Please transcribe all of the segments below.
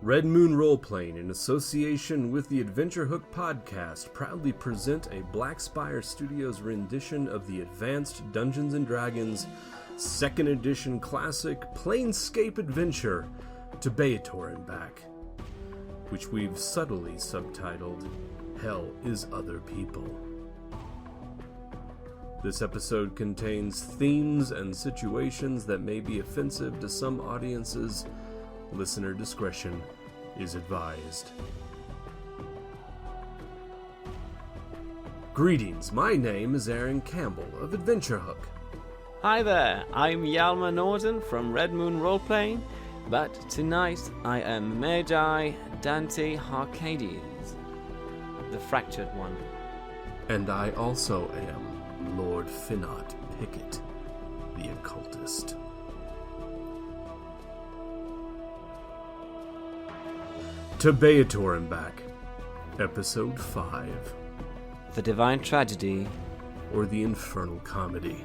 Red Moon Roleplaying, in association with the Adventure Hook podcast, proudly present a Black Spire Studios rendition of the Advanced Dungeons & Dragons 2nd Edition Classic Planescape adventure, To Baator and Back, which we've subtly subtitled, Hell is Other People. This episode contains themes and situations that may be offensive to some audiences. Listener discretion is advised. Greetings, my name is Aaron Campbell of Adventure Hook. Hi there, I'm Hjalmar and Aaron from Red Moon Roleplaying, but tonight I am Maje Harkadies, the fractured one. And I also am Lord Finot Pickett, the occultist. To Baator and Back, Episode 5. The Divine Tragedy, or the Infernal Comedy.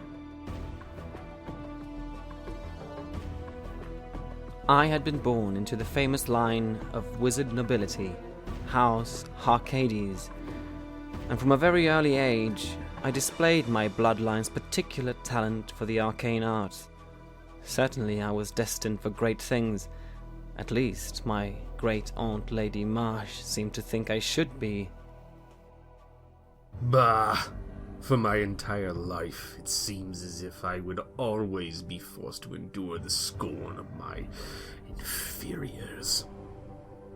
I had been born into the famous line of wizard nobility, House Harkadies, and from a very early age, I displayed my bloodline's particular talent for the arcane arts. Certainly I was destined for great things. At least, my great-aunt Lady Maje seemed to think I should be. Bah! For my entire life, it seems as if I would always be forced to endure the scorn of my inferiors.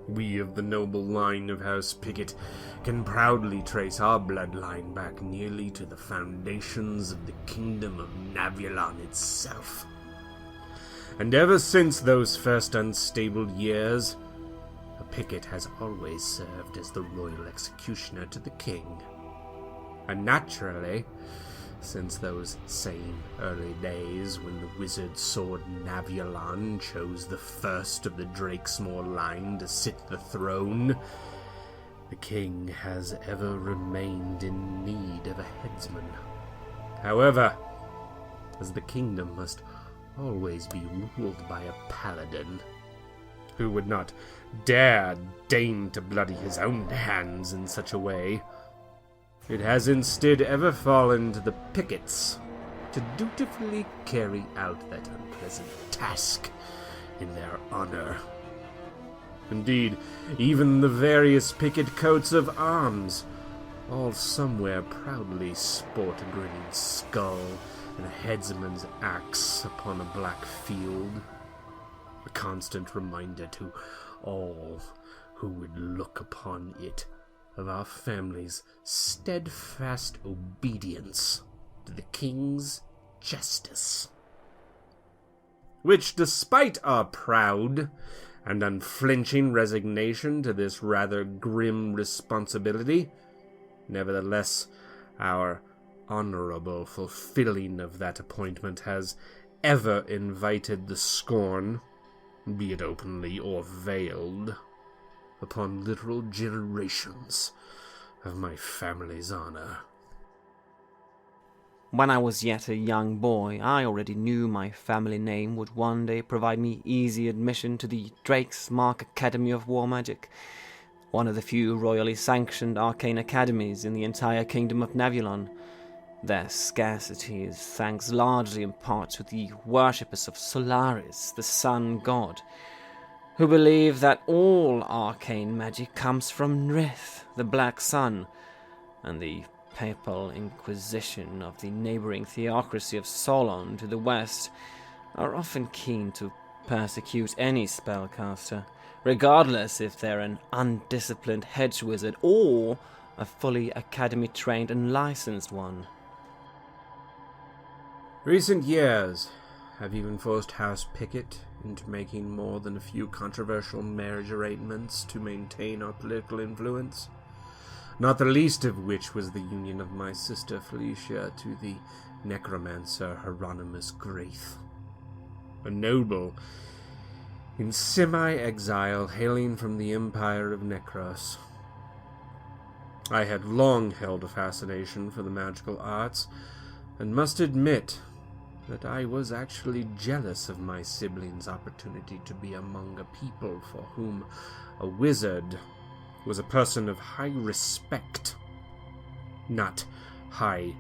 We of the noble line of House Pickett can proudly trace our bloodline back nearly to the foundations of the kingdom of Navulan itself. And ever since those first unstable years, a Pickett has always served as the royal executioner to the king. And naturally, since those same early days when the wizard sword Navulan chose the first of the Drakesmore line to sit the throne, the king has ever remained in need of a headsman. However, as the kingdom must always be ruled by a paladin, who would not dare deign to bloody his own hands in such a way, it has instead ever fallen to the Picketts to dutifully carry out that unpleasant task in their honor. Indeed, even the various Pickett coats of arms all somewhere proudly sport a grinning skull and a headsman's axe upon a black field, a constant reminder to all who would look upon it of our family's steadfast obedience to the king's justice. Which, despite our proud and unflinching resignation to this rather grim responsibility, nevertheless, our honorable fulfilling of that appointment has ever invited the scorn, be it openly or veiled, upon literal generations of my family's honor. When I was yet a young boy, I already knew my family name would one day provide me easy admission to the Drakesmore Academy of War Magic, one of the few royally sanctioned arcane academies in the entire kingdom of Navulan. Their scarcity is thanks largely in part to the worshippers of Solaris, the sun god, who believe that all arcane magic comes from Nrith, the black sun, and the papal inquisition of the neighboring theocracy of Solon to the west are often keen to persecute any spellcaster, regardless if they're an undisciplined hedge wizard or a fully academy-trained and licensed one. Recent years have even forced House Pickett into making more than a few controversial marriage arrangements to maintain our political influence, not the least of which was the union of my sister Felicia to the necromancer Hieronymus Graith, a noble in semi-exile hailing from the Empire of Necros. I had long held a fascination for the magical arts, and must admit that I was actually jealous of my siblings' opportunity to be among a people for whom a wizard was a person of high respect, not high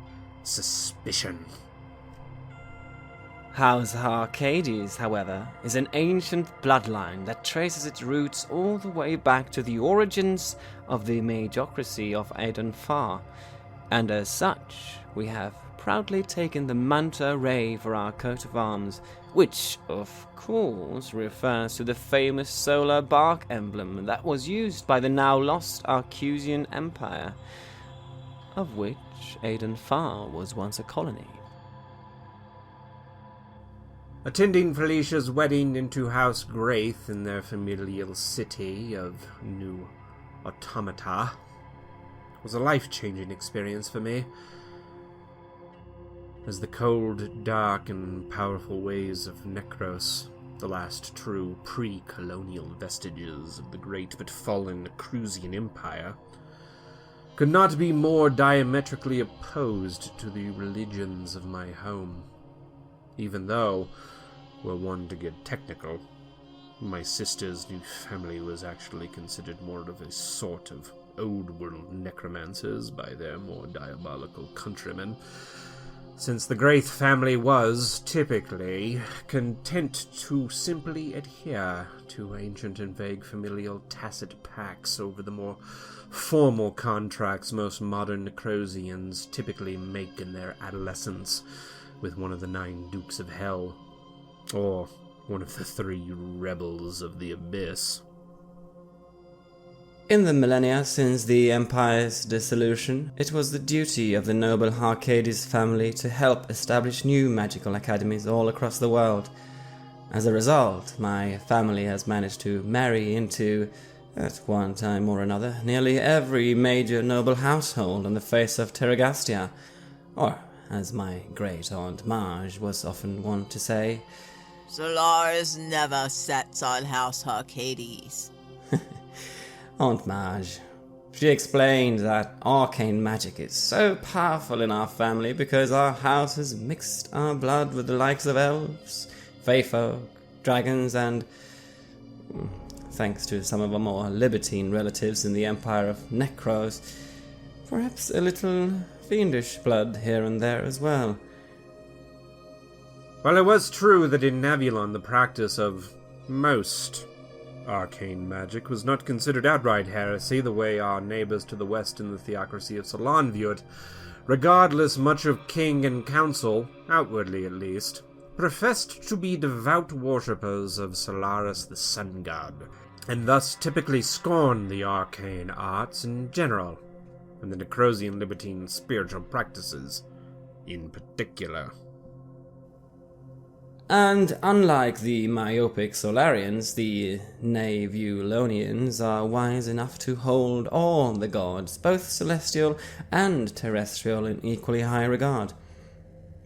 suspicion. House Harkadies, however, is an ancient bloodline that traces its roots all the way back to the origins of the majocracy of Aedenfar, and as such, we have proudly taken the manta ray for our coat of arms, which, of course, refers to the famous solar bark emblem that was used by the now-lost Arcusian Empire, of which Aedenfar was once a colony. Attending Felicia's wedding into House Graith in their familial city of New Automata was a life-changing experience for me, as the cold, dark, and powerful ways of Necros, the last true pre-colonial vestiges of the great but fallen Crusian Empire, could not be more diametrically opposed to the religions of my home, even though, were one to get technical, my sister's new family was actually considered more of a sort of old-world necromancers by their more diabolical countrymen, since the Graith family was, typically, content to simply adhere to ancient and vague familial tacit pacts over the more formal contracts most modern Necrosians typically make in their adolescence with one of the 9 Dukes of Hell, or one of the 3 Rebels of the Abyss. In the millennia since the Empire's dissolution, it was the duty of the noble Harkadies family to help establish new magical academies all across the world. As a result, my family has managed to marry into, at one time or another, nearly every major noble household on the face of Terragastia, or, as my great-aunt Maje was often wont to say, Solaris never sets on House Harkadies. Aunt Maje. She explained that arcane magic is so powerful in our family because our house has mixed our blood with the likes of elves, faefolk, dragons, and, thanks to some of our more libertine relatives in the Empire of Necros, perhaps a little fiendish blood here and there as well. While it was true that in Navulon the practice of most arcane magic was not considered outright heresy the way our neighbors to the west in the theocracy of Solon view it, regardless, much of king and council, outwardly at least, professed to be devout worshippers of Solaris the sun god, and thus typically scorned the arcane arts in general, and the Necrosian libertine spiritual practices in particular. And unlike the myopic Solarians, the Navulonians are wise enough to hold all the gods, both celestial and terrestrial, in equally high regard.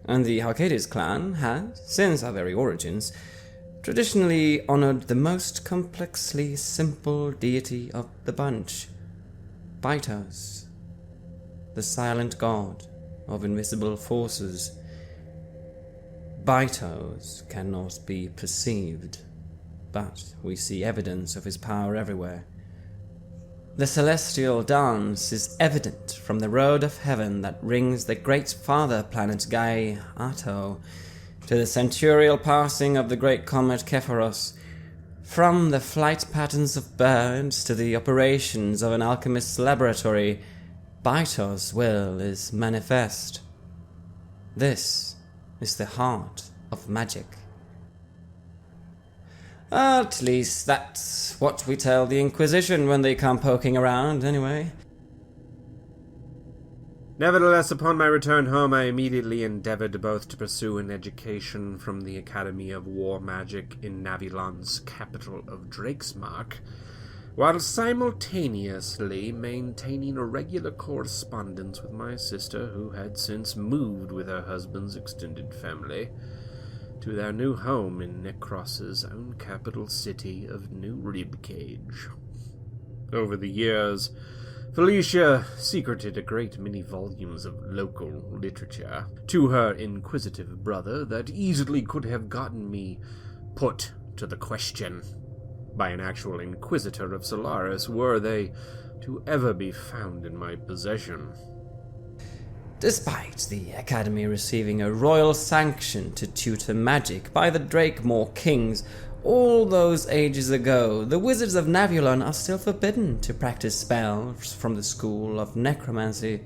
And the Harkadies clan has, since our very origins, traditionally honored the most complexly simple deity of the bunch, Baator, the silent god of invisible forces. Baator cannot be perceived, but we see evidence of his power everywhere. The celestial dance is evident from the road of heaven that rings the great father planet Baator, to the centurial passing of the great comet Kepharos, from the flight patterns of birds to the operations of an alchemist's laboratory. Baator's will is manifest. This is the heart of magic. At least that's what we tell the Inquisition when they come poking around, anyway. Nevertheless, upon my return home, I immediately endeavored both to pursue an education from the Academy of War Magic in Navulon's capital of Drakesmark, while simultaneously maintaining a regular correspondence with my sister, who had since moved with her husband's extended family to their new home in Necros's own capital city of New Ribcage. Over the years, Felicia secreted a great many volumes of local literature to her inquisitive brother that easily could have gotten me put to the question by an actual inquisitor of Solaris were they to ever be found in my possession. Despite the Academy receiving a royal sanction to tutor magic by the Drakemore Kings all those ages ago, the Wizards of Navulon are still forbidden to practice spells from the School of Necromancy.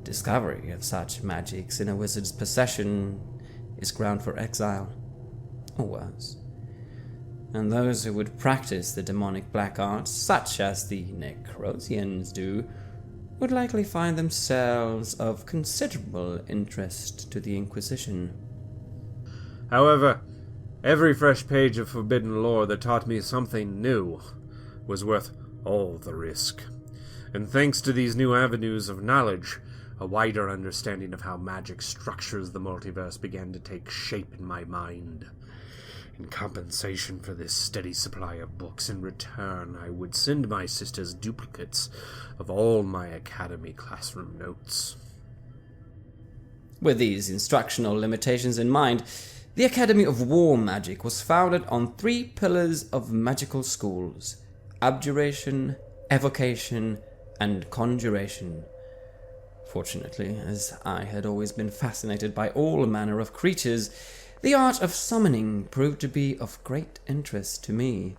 Discovery of such magics in a wizard's possession is ground for exile, or worse. And those who would practice the demonic black arts, such as the Necrosians do, would likely find themselves of considerable interest to the Inquisition. However, every fresh page of forbidden lore that taught me something new was worth all the risk. And thanks to these new avenues of knowledge, a wider understanding of how magic structures the multiverse began to take shape in my mind. In compensation for this steady supply of books, in return, I would send my sisters duplicates of all my Academy classroom notes. With these instructional limitations in mind, the Academy of War Magic was founded on 3 pillars of magical schools: abjuration, evocation, and conjuration. Fortunately, as I had always been fascinated by all manner of creatures, the art of summoning proved to be of great interest to me,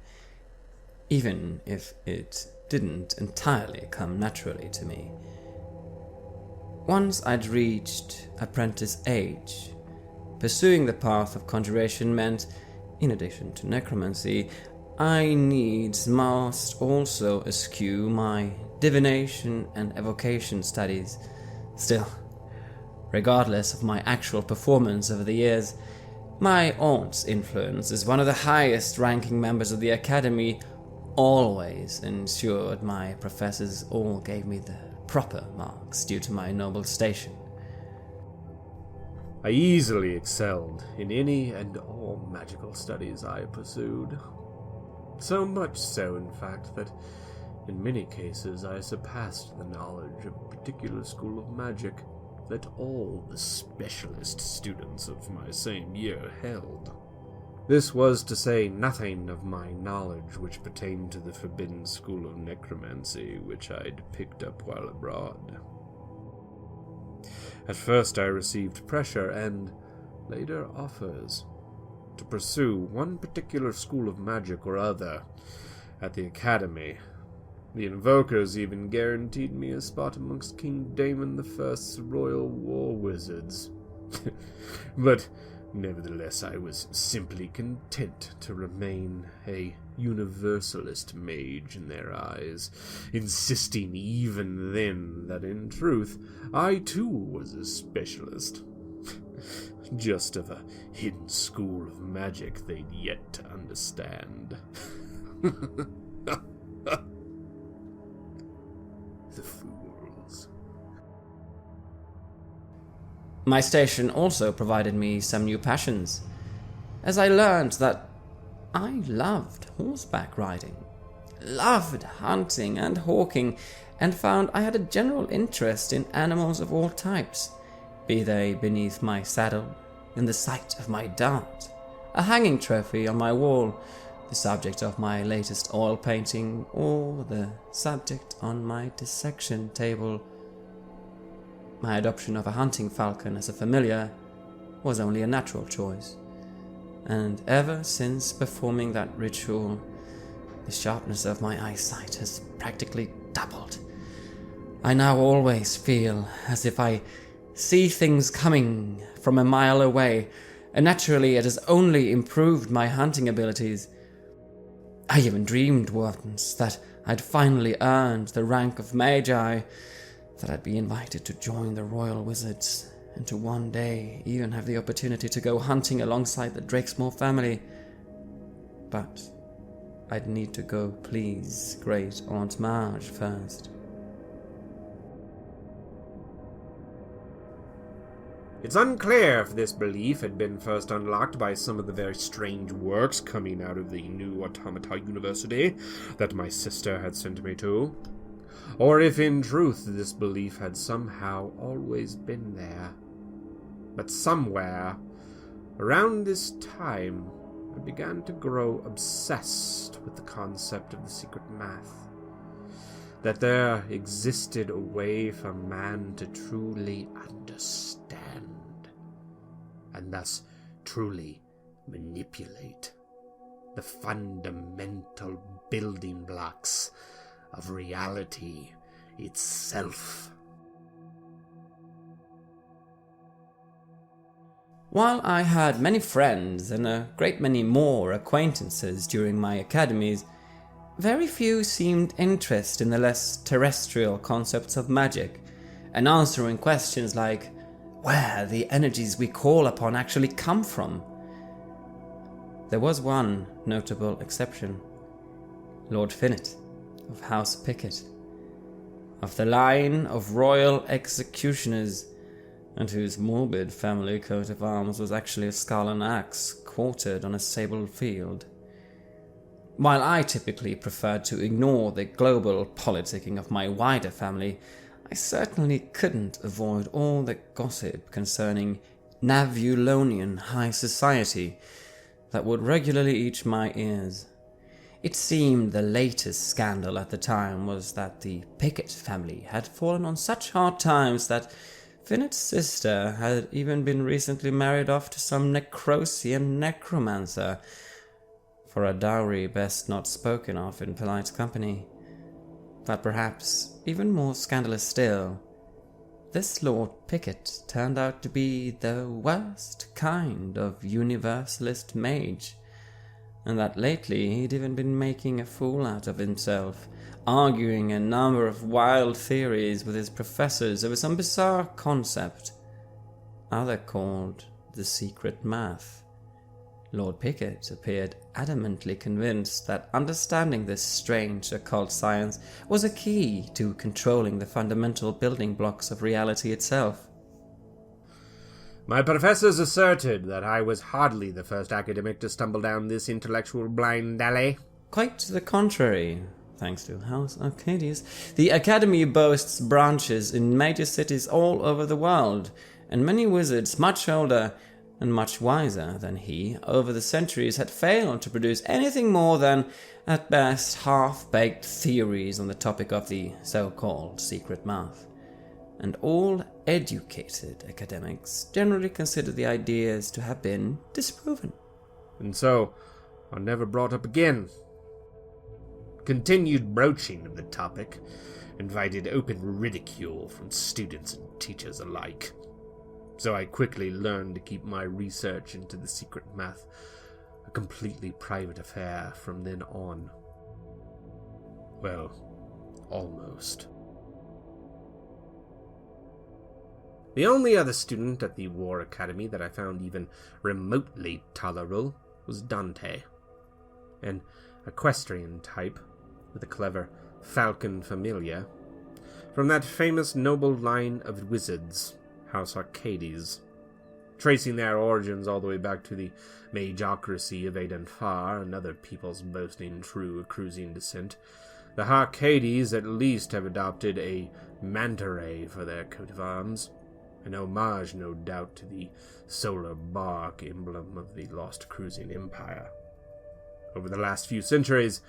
even if it didn't entirely come naturally to me. Once I'd reached apprentice age, pursuing the path of conjuration meant, in addition to necromancy, I needs must also eschew my divination and evocation studies. Still, regardless of my actual performance over the years, my aunt's influence as one of the highest-ranking members of the Academy always ensured my professors all gave me the proper marks due to my noble station. I easily excelled in any and all magical studies I pursued. So much so, in fact, that in many cases I surpassed the knowledge of a particular school of magic that all the specialist students of my same year held. This was to say nothing of my knowledge which pertained to the forbidden school of necromancy which I'd picked up while abroad. At first I received pressure and later offers to pursue one particular school of magic or other at the Academy. The Invokers even guaranteed me a spot amongst King Daemon I's royal war wizards. But nevertheless I was simply content to remain a universalist mage in their eyes, insisting even then that in truth I too was a specialist, just of a hidden school of magic they'd yet to understand. The fools. My station also provided me some new passions, as I learned that I loved horseback riding, loved hunting and hawking, and found I had a general interest in animals of all types, be they beneath my saddle, in the sight of my dart, a hanging trophy on my wall, the subject of my latest oil painting, or the subject on my dissection table. My adoption of a hunting falcon as a familiar was only a natural choice, and ever since performing that ritual, the sharpness of my eyesight has practically doubled. I now always feel as if I see things coming from a mile away, and naturally it has only improved my hunting abilities. I even dreamed once that I'd finally earned the rank of Magi, that I'd be invited to join the royal wizards, and to one day even have the opportunity to go hunting alongside the Drakemore family. But I'd need to go please Great Aunt Maje first. It's unclear if this belief had been first unlocked by some of the very strange works coming out of the new Automata University that my sister had sent me to. or if in truth this belief had somehow always been there. But somewhere around this time, I began to grow obsessed with the concept of the secret math. That there existed a way for man to truly understand, and thus truly manipulate the fundamental building blocks of reality itself. While I had many friends and a great many more acquaintances during my academies, very few seemed interested in the less terrestrial concepts of magic, and answering questions like where the energies we call upon actually come from. There was one notable exception: Lord Finnet of House Picket, of the line of royal executioners, and whose morbid family coat of arms was actually a skull and axe quartered on a sable field. While I typically preferred to ignore the global politicking of my wider family, I certainly couldn't avoid all the gossip concerning Navulonian high society that would regularly itch my ears. It seemed the latest scandal at the time was that the Pickett family had fallen on such hard times that Finnet's sister had even been recently married off to some Necrosian necromancer, for a dowry best not spoken of in polite company. But perhaps even more scandalous still, this Lord Pickett turned out to be the worst kind of universalist mage, and that lately he'd even been making a fool out of himself, arguing a number of wild theories with his professors over some bizarre concept other called the secret math. Lord Pickett appeared adamantly convinced that understanding this strange occult science was a key to controlling the fundamental building blocks of reality itself. My professors asserted that I was hardly the first academic to stumble down this intellectual blind alley. Quite the contrary. Thanks to House Harkadies, the Academy boasts branches in major cities all over the world, and many wizards much older and much wiser than he over the centuries had failed to produce anything more than, at best, half-baked theories on the topic of the so-called secret math. And all educated academics generally consider the ideas to have been disproven. And so, are never brought up again. Continued broaching of the topic invited open ridicule from students and teachers alike. So I quickly learned to keep my research into the secret math a completely private affair from then on. Well, almost. The only other student at the War Academy that I found even remotely tolerable was Dante, an equestrian type with a clever falcon familiar, from that famous noble line of wizards, House Harkadies, tracing their origins all the way back to the magocracy of Adenfar and other peoples boasting true cruising descent. The Harkadies at least have adopted a manta ray for their coat of arms, an homage, no doubt, to the solar bark emblem of the lost cruising empire. Over the last few centuries,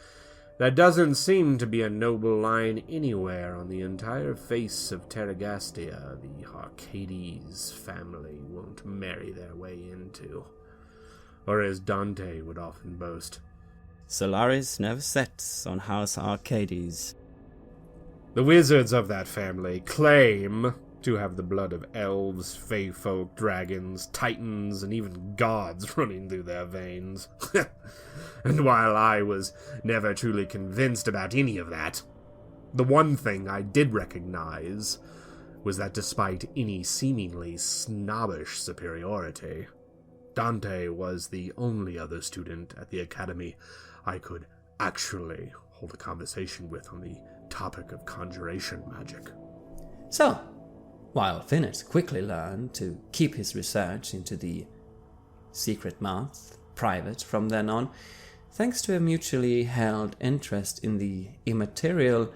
there doesn't seem to be a noble line anywhere on the entire face of Terragastia the Harkadies family won't marry their way into. Or as Dante would often boast, Solaris never sets on House Harkadies. the wizards of that family claim to have the blood of elves, fae-folk, dragons, titans, and even gods running through their veins. And while I was never truly convinced about any of that, the one thing I did recognize was that despite any seemingly snobbish superiority, Dante was the only other student at the academy I could actually hold a conversation with on the topic of conjuration magic. So, while Finnet quickly learned to keep his research into the secret math private from then on, thanks to a mutually held interest in the immaterial,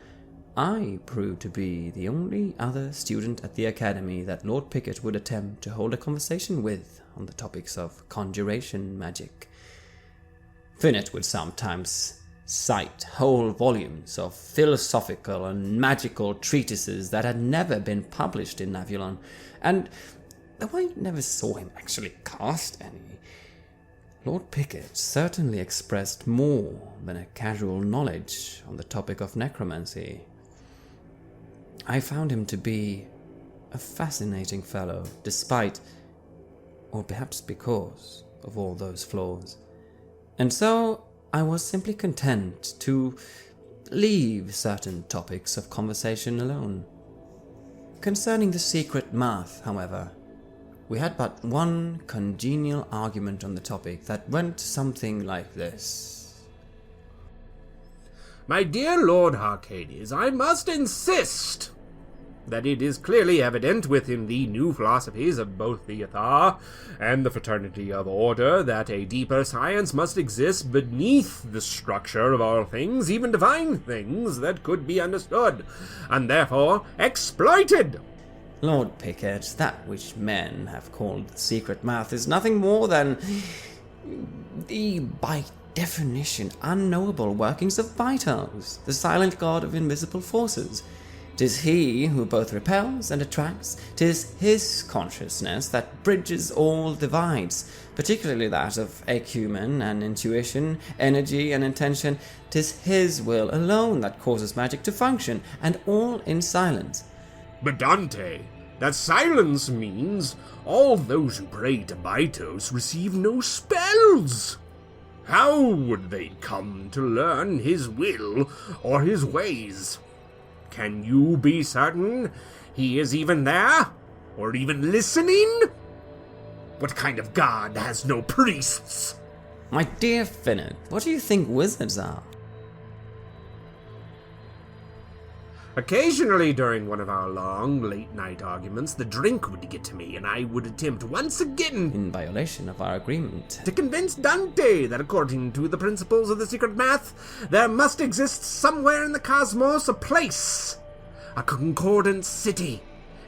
I proved to be the only other student at the academy that Lord Pickett would attempt to hold a conversation with on the topics of conjuration magic. Finnet would sometimes cite whole volumes of philosophical and magical treatises that had never been published in Navulon, and though I never saw him actually cast any, Lord Pickett certainly expressed more than a casual knowledge on the topic of necromancy. I found him to be a fascinating fellow, despite, or perhaps because, of all those flaws. And so I was simply content to leave certain topics of conversation alone. Concerning the secret math, however, we had but one congenial argument on the topic that went something like this. My dear Lord Harkadies, I must insist that it is clearly evident within the new philosophies of both the Athar and the Fraternity of Order that a deeper science must exist beneath the structure of all things, even divine things that could be understood, and therefore exploited. Lord Pickett, that which men have called the secret math is nothing more than the, by definition, unknowable workings of Baator, the silent god of invisible forces. 'Tis he who both repels and attracts. 'Tis his consciousness that bridges all divides, particularly that of acumen and intuition, energy and intention. 'Tis his will alone that causes magic to function, and all in silence. But Dante, that silence means all those who pray to Baator receive no spells. How would they come to learn his will or his ways? Can you be certain he is even there? Or even listening? What kind of god has no priests? My dear Finnet, what do you think wizards are? Occasionally during one of our long, late-night arguments, the drink would get to me, and I would attempt once again, In violation of our agreement, to convince Dante that according to the principles of the secret math, there must exist somewhere in the cosmos a place, a concordant city,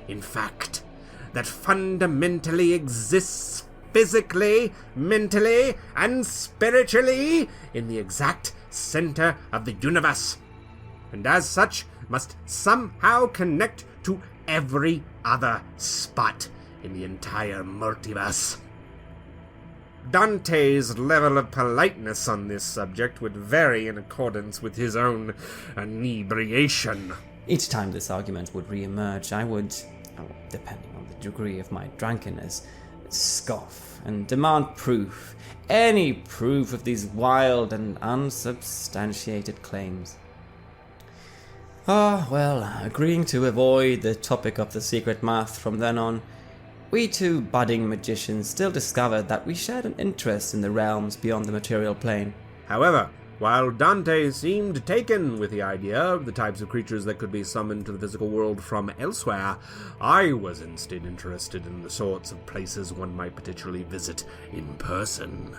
in fact, that fundamentally exists physically, mentally, and spiritually in the exact center of the universe, and as such must somehow connect to every other spot in the entire multiverse. Dante's level of politeness on this subject would vary in accordance with his own inebriation. each time this argument would re-emerge, I would, depending on the degree of my drunkenness, scoff and demand proof, any proof of these wild and unsubstantiated claims. Well, agreeing to avoid the topic of the secret math from then on, we two budding magicians still discovered that we shared an interest in the realms beyond the material plane. However, while Dante seemed taken with the idea of the types of creatures that could be summoned to the physical world from elsewhere, I was instead interested in the sorts of places one might potentially visit in person.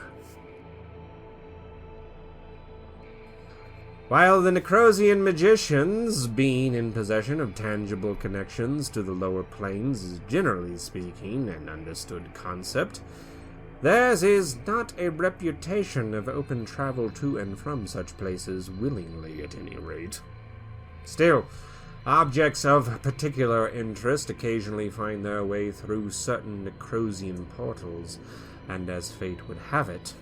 While the Necrosian magicians, being in possession of tangible connections to the lower planes, is generally speaking an understood concept, theirs is not a reputation of open travel to and from such places willingly, at any rate. Still, objects of particular interest occasionally find their way through certain Necrosian portals, and as fate would have it,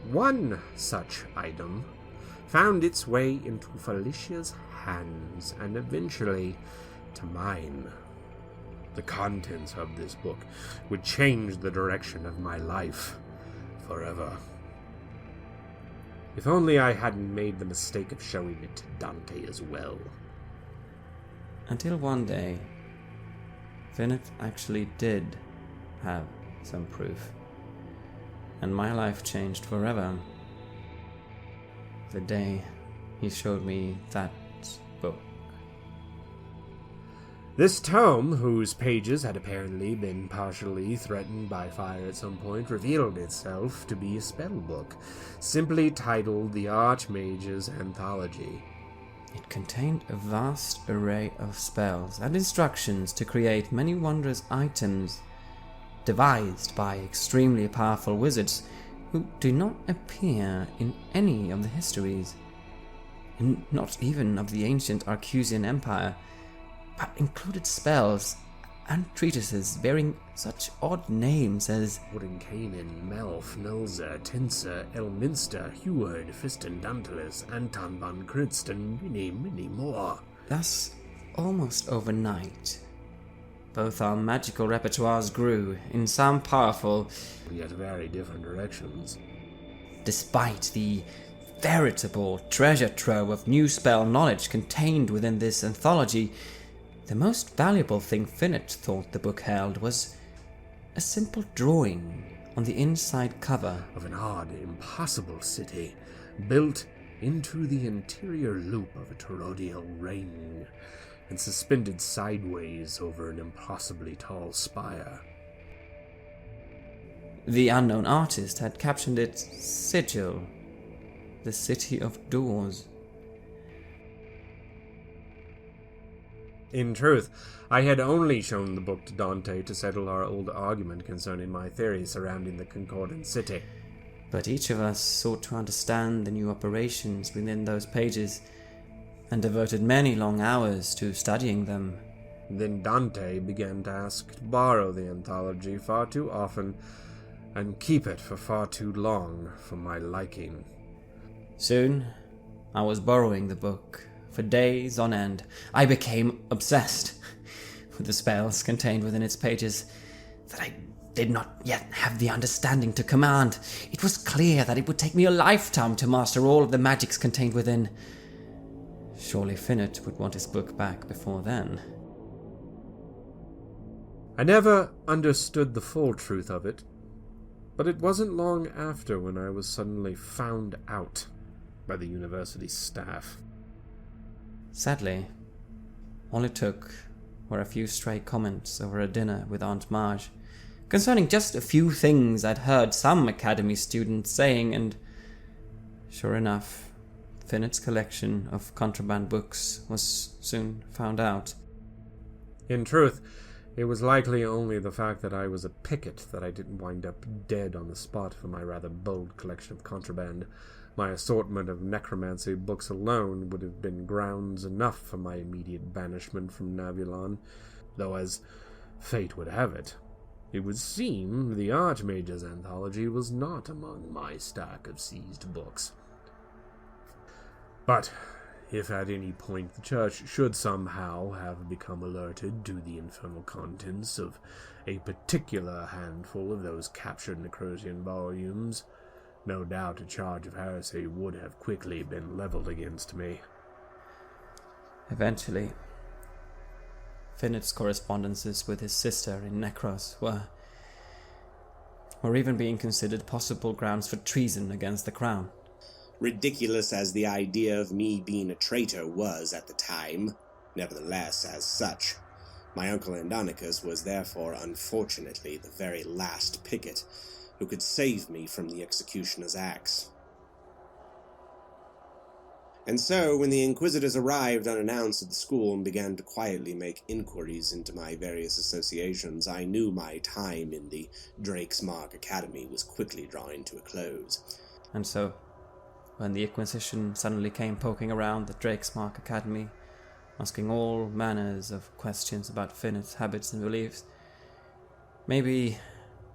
one such item found its way into Felicia's hands and eventually to mine. The contents of this book would change the direction of my life forever. If only I hadn't made the mistake of showing it to Dante as well. Until one day, Finnet actually did have some proof, and my life changed forever. The day he showed me that book. This tome, whose pages had apparently been partially threatened by fire at some point, revealed itself to be a spell book, simply titled The Archmage's Anthology. It contained a vast array of spells and instructions to create many wondrous items devised by extremely powerful wizards who do not appear in any of the histories, not even of the ancient Arcusian Empire, but included spells and treatises bearing such odd names as Wodenkainen, Melf, Nulza, Tinser, Elminster, Heward, Fiston, Dantalus, Anton von Kritzt, and many more. Thus, almost overnight, both our magical repertoires grew in some powerful, yet very different directions. Despite the veritable treasure trove of new spell knowledge contained within this anthology, the most valuable thing Finnet thought the book held was a simple drawing on the inside cover of an odd, impossible city, built into the interior loop of a toroidal ring, and suspended sideways over an impossibly tall spire. The unknown artist had captioned it Sigil, the City of Doors. In truth, I had only shown the book to Dante to settle our old argument concerning my theories surrounding the Concordant City. But each of us sought to understand the new operations within those pages, and devoted many long hours to studying them. Then Dante began to ask to borrow the anthology far too often, and keep it for far too long for my liking. Soon, I was borrowing the book. For days on end, I became obsessed with the spells contained within its pages that I did not yet have the understanding to command. It was clear that it would take me a lifetime to master all of the magics contained within. Surely Finnet would want his book back before then. I never understood the full truth of it, but it wasn't long after when I was suddenly found out by the university staff. Sadly, all it took were a few stray comments over a dinner with Aunt Marge, concerning just a few things I'd heard some academy students saying, and sure enough, Finnet's collection of contraband books was soon found out. In truth, it was likely only the fact that I was a picket that I didn't wind up dead on the spot for my rather bold collection of contraband. My assortment of necromancy books alone would have been grounds enough for my immediate banishment from Navulon, though as fate would have it, it would seem the Archmage's anthology was not among my stack of seized books. But if at any point the Church should somehow have become alerted to the infernal contents of a particular handful of those captured Necrosian volumes, no doubt a charge of heresy would have quickly been leveled against me. Eventually, Finnet's correspondences with his sister in Necros were even being considered possible grounds for treason against the crown. Ridiculous as the idea of me being a traitor was at the time, nevertheless, as such, my uncle Andronicus was therefore unfortunately the very last picket who could save me from the executioner's axe. And so, when the Inquisitors arrived unannounced at the school and began to quietly make inquiries into my various associations, I knew my time in the Drake's Mark Academy was quickly drawing to a close. And so, when the Inquisition suddenly came poking around the Drake's Mark Academy, asking all manners of questions about Finnet's habits and beliefs, maybe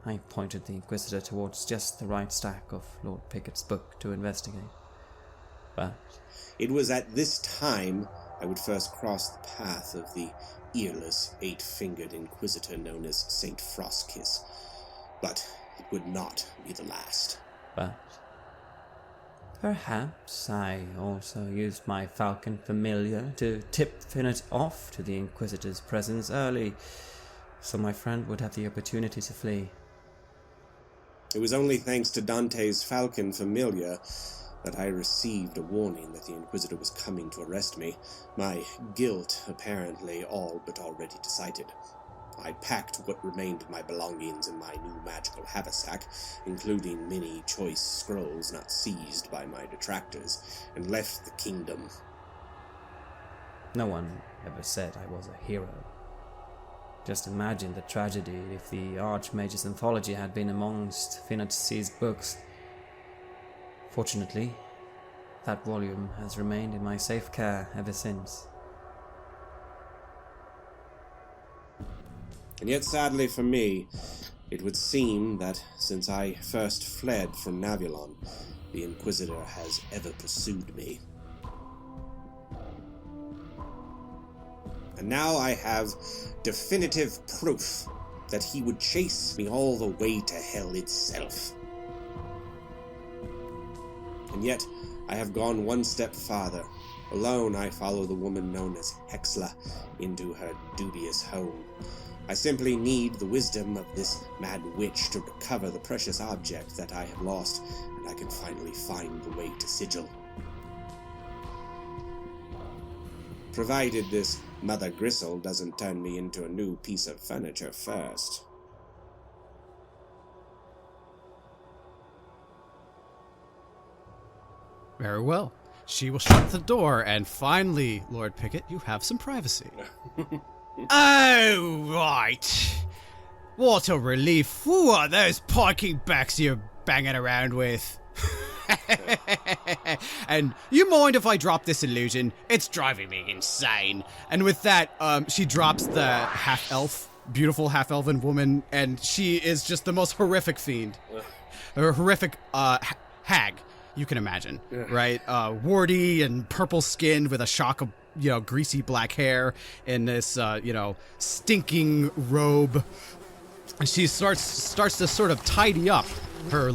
I pointed the Inquisitor towards just the right stack of Lord Pickett's book to investigate. But it was at this time I would first cross the path of the earless, eight-fingered Inquisitor known as Saint Frostkiss, but it would not be the last. But perhaps I also used my falcon familiar to tip Finnet off to the Inquisitor's presence early, so my friend would have the opportunity to flee. It was only thanks to Dante's falcon familiar that I received a warning that the Inquisitor was coming to arrest me, my guilt apparently all but already decided. I packed what remained of my belongings in my new magical haversack, including many choice scrolls not seized by my detractors, and left the kingdom. No one ever said I was a hero. Just imagine the tragedy if the Archmage's anthology had been amongst Finnett's books. Fortunately, that volume has remained in my safe care ever since. And yet, sadly for me, it would seem that since I first fled from Navulon, the Inquisitor has ever pursued me. And now I have definitive proof that he would chase me all the way to hell itself. And yet, I have gone one step farther. Alone, I follow the woman known as Hexla into her dubious home. I simply need the wisdom of this mad witch to recover the precious object that I have lost, and I can finally find the way to Sigil. Provided this Mother Gristle doesn't turn me into a new piece of furniture first. Very well. She will shut the door, and finally, Lord Pickett, you have some privacy. Oh, right. What a relief. Who are those piking backs you're banging around with? And you mind if I drop this illusion? It's driving me insane. And with that, she drops the half-elf, beautiful half-elven woman, and she is just the most horrific fiend. A horrific hag, you can imagine, right? Warty and purple-skinned with a shock of, greasy black hair in this, stinking robe. And she starts to sort of tidy up her,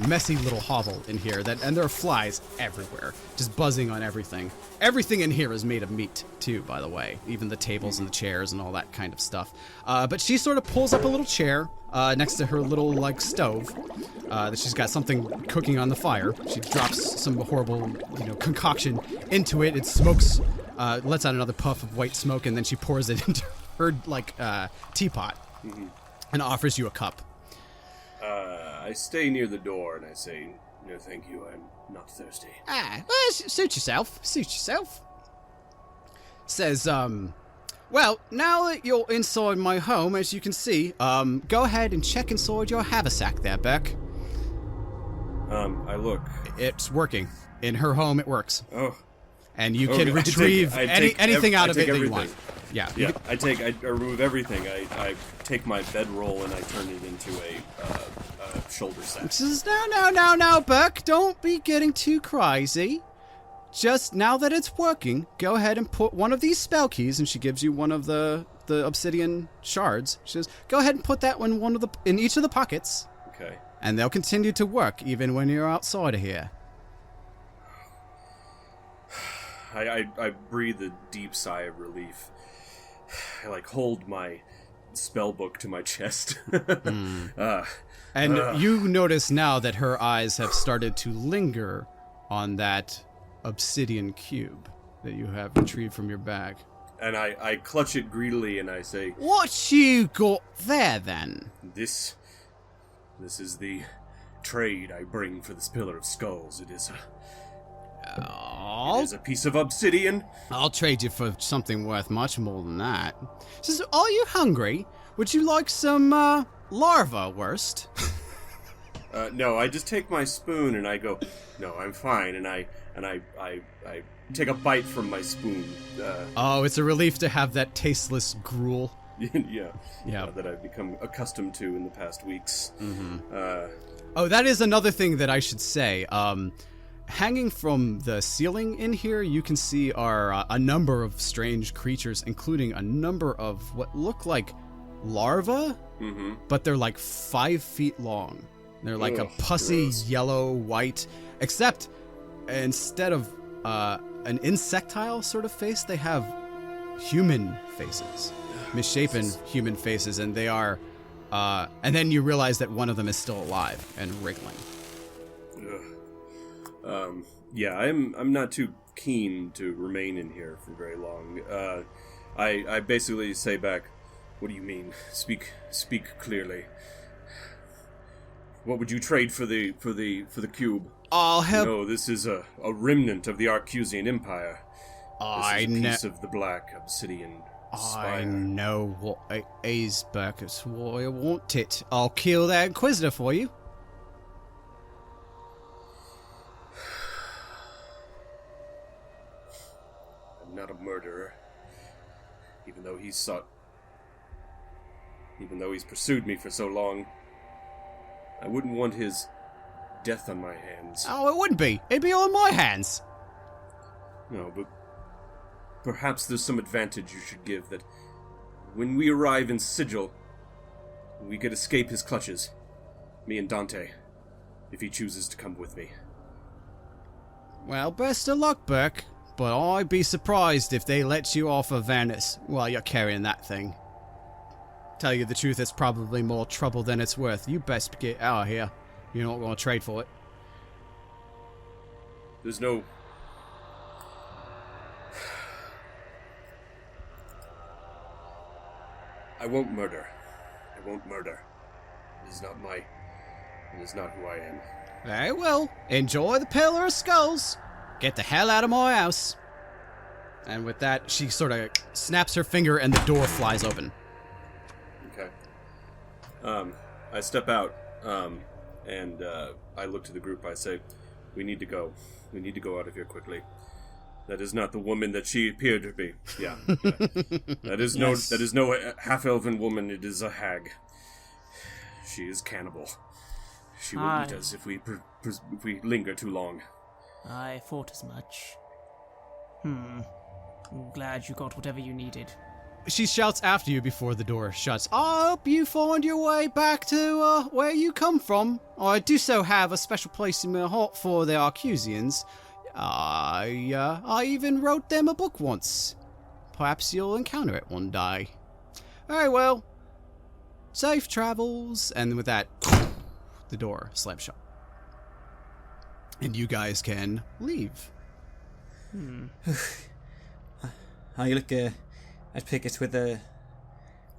messy little hovel in here. And there are flies everywhere, just buzzing on everything. Everything in here is made of meat, too, by the way. Even the tables and the chairs and all that kind of stuff. But she sort of pulls up a little chair next to her little, stove. That she's got something cooking on the fire. She drops some horrible, concoction into it. It smokes, lets out another puff of white smoke, and then she pours it into her, teapot. Mm-hmm. And offers you a cup. I stay near the door and I say, no thank you, I'm not thirsty. Suit yourself. Says, well, now that you're inside my home, as you can see, go ahead and check inside your haversack there, Beck. I look. It's working. In her home, it works. Oh. And you can retrieve anything out of it that you want. Yeah. I remove everything. I take my bedroll and I turn it into a shoulder sack. Says, no, Buck. Don't be getting too crazy. Just now that it's working, go ahead and put one of these spell keys, and she gives you one of the obsidian shards. She says, go ahead and put that one in each of the pockets. Okay. And they'll continue to work even when you're outside of here. I breathe a deep sigh of relief. I hold my spell book to my chest. You notice now that her eyes have started to linger on that obsidian cube that you have retrieved from your bag. And I clutch it greedily and I say, what you got there then? This is the trade I bring for this Pillar of Skulls. It is a piece of obsidian. I'll trade you for something worth much more than that. Says, are you hungry? Would you like some larva worst? No, I just take my spoon and I go, no, I'm fine, and I take a bite from my spoon. It's a relief to have that tasteless gruel. Yeah. That I've become accustomed to in the past weeks. Mm-hmm. That is another thing that I should say. Hanging from the ceiling in here, you can see are a number of strange creatures, including a number of what look like larvae, but they're 5 feet long. They're a pussy gross. Yellow, white, except instead of an insectile sort of face, they have human faces, misshapen human faces, and they are, and then you realize that one of them is still alive and wriggling. I'm not too keen to remain in here for very long. I basically say back, what do you mean? Speak clearly. What would you trade for the cube? I'll help. No, this is a remnant of the Arcusian Empire. I This is a know. piece of the black obsidian I spire. know what it is, Burkus. Why I want it. I'll kill that Inquisitor for you. I'm not a murderer. Even though he's pursued me for so long, I wouldn't want his death on my hands. Oh, it wouldn't be. It'd be on my hands. No, but perhaps there's some advantage you should give that when we arrive in Sigil, we could escape his clutches. Me and Dante, if he chooses to come with me. Well, best of luck, Burke. But I'd be surprised if they let you off of Venice while you're carrying that thing. Tell you the truth, it's probably more trouble than it's worth. You best get out of here. You're not going to trade for it. There's no... I won't murder. It is not who I am. Very well. Enjoy the Pillar of Skulls. Get the hell out of my house. And with that, she sort of snaps her finger and the door flies open. Okay. I step out, and I look to the group. I say, we need to go. We need to go out of here quickly. That is not the woman that she appeared to be. Yeah. That is no half-elven woman. It is a hag. She is cannibal. She will eat us if we linger too long. I thought as much. I'm glad you got whatever you needed. She shouts after you before the door shuts. I hope you find your way back to where you come from. I do so have a special place in my heart for the Arcusians. I even wrote them a book once. Perhaps you'll encounter it one day. Very well. Safe travels. And with that, the door slams shut. And you guys can leave. I look at Pickett with a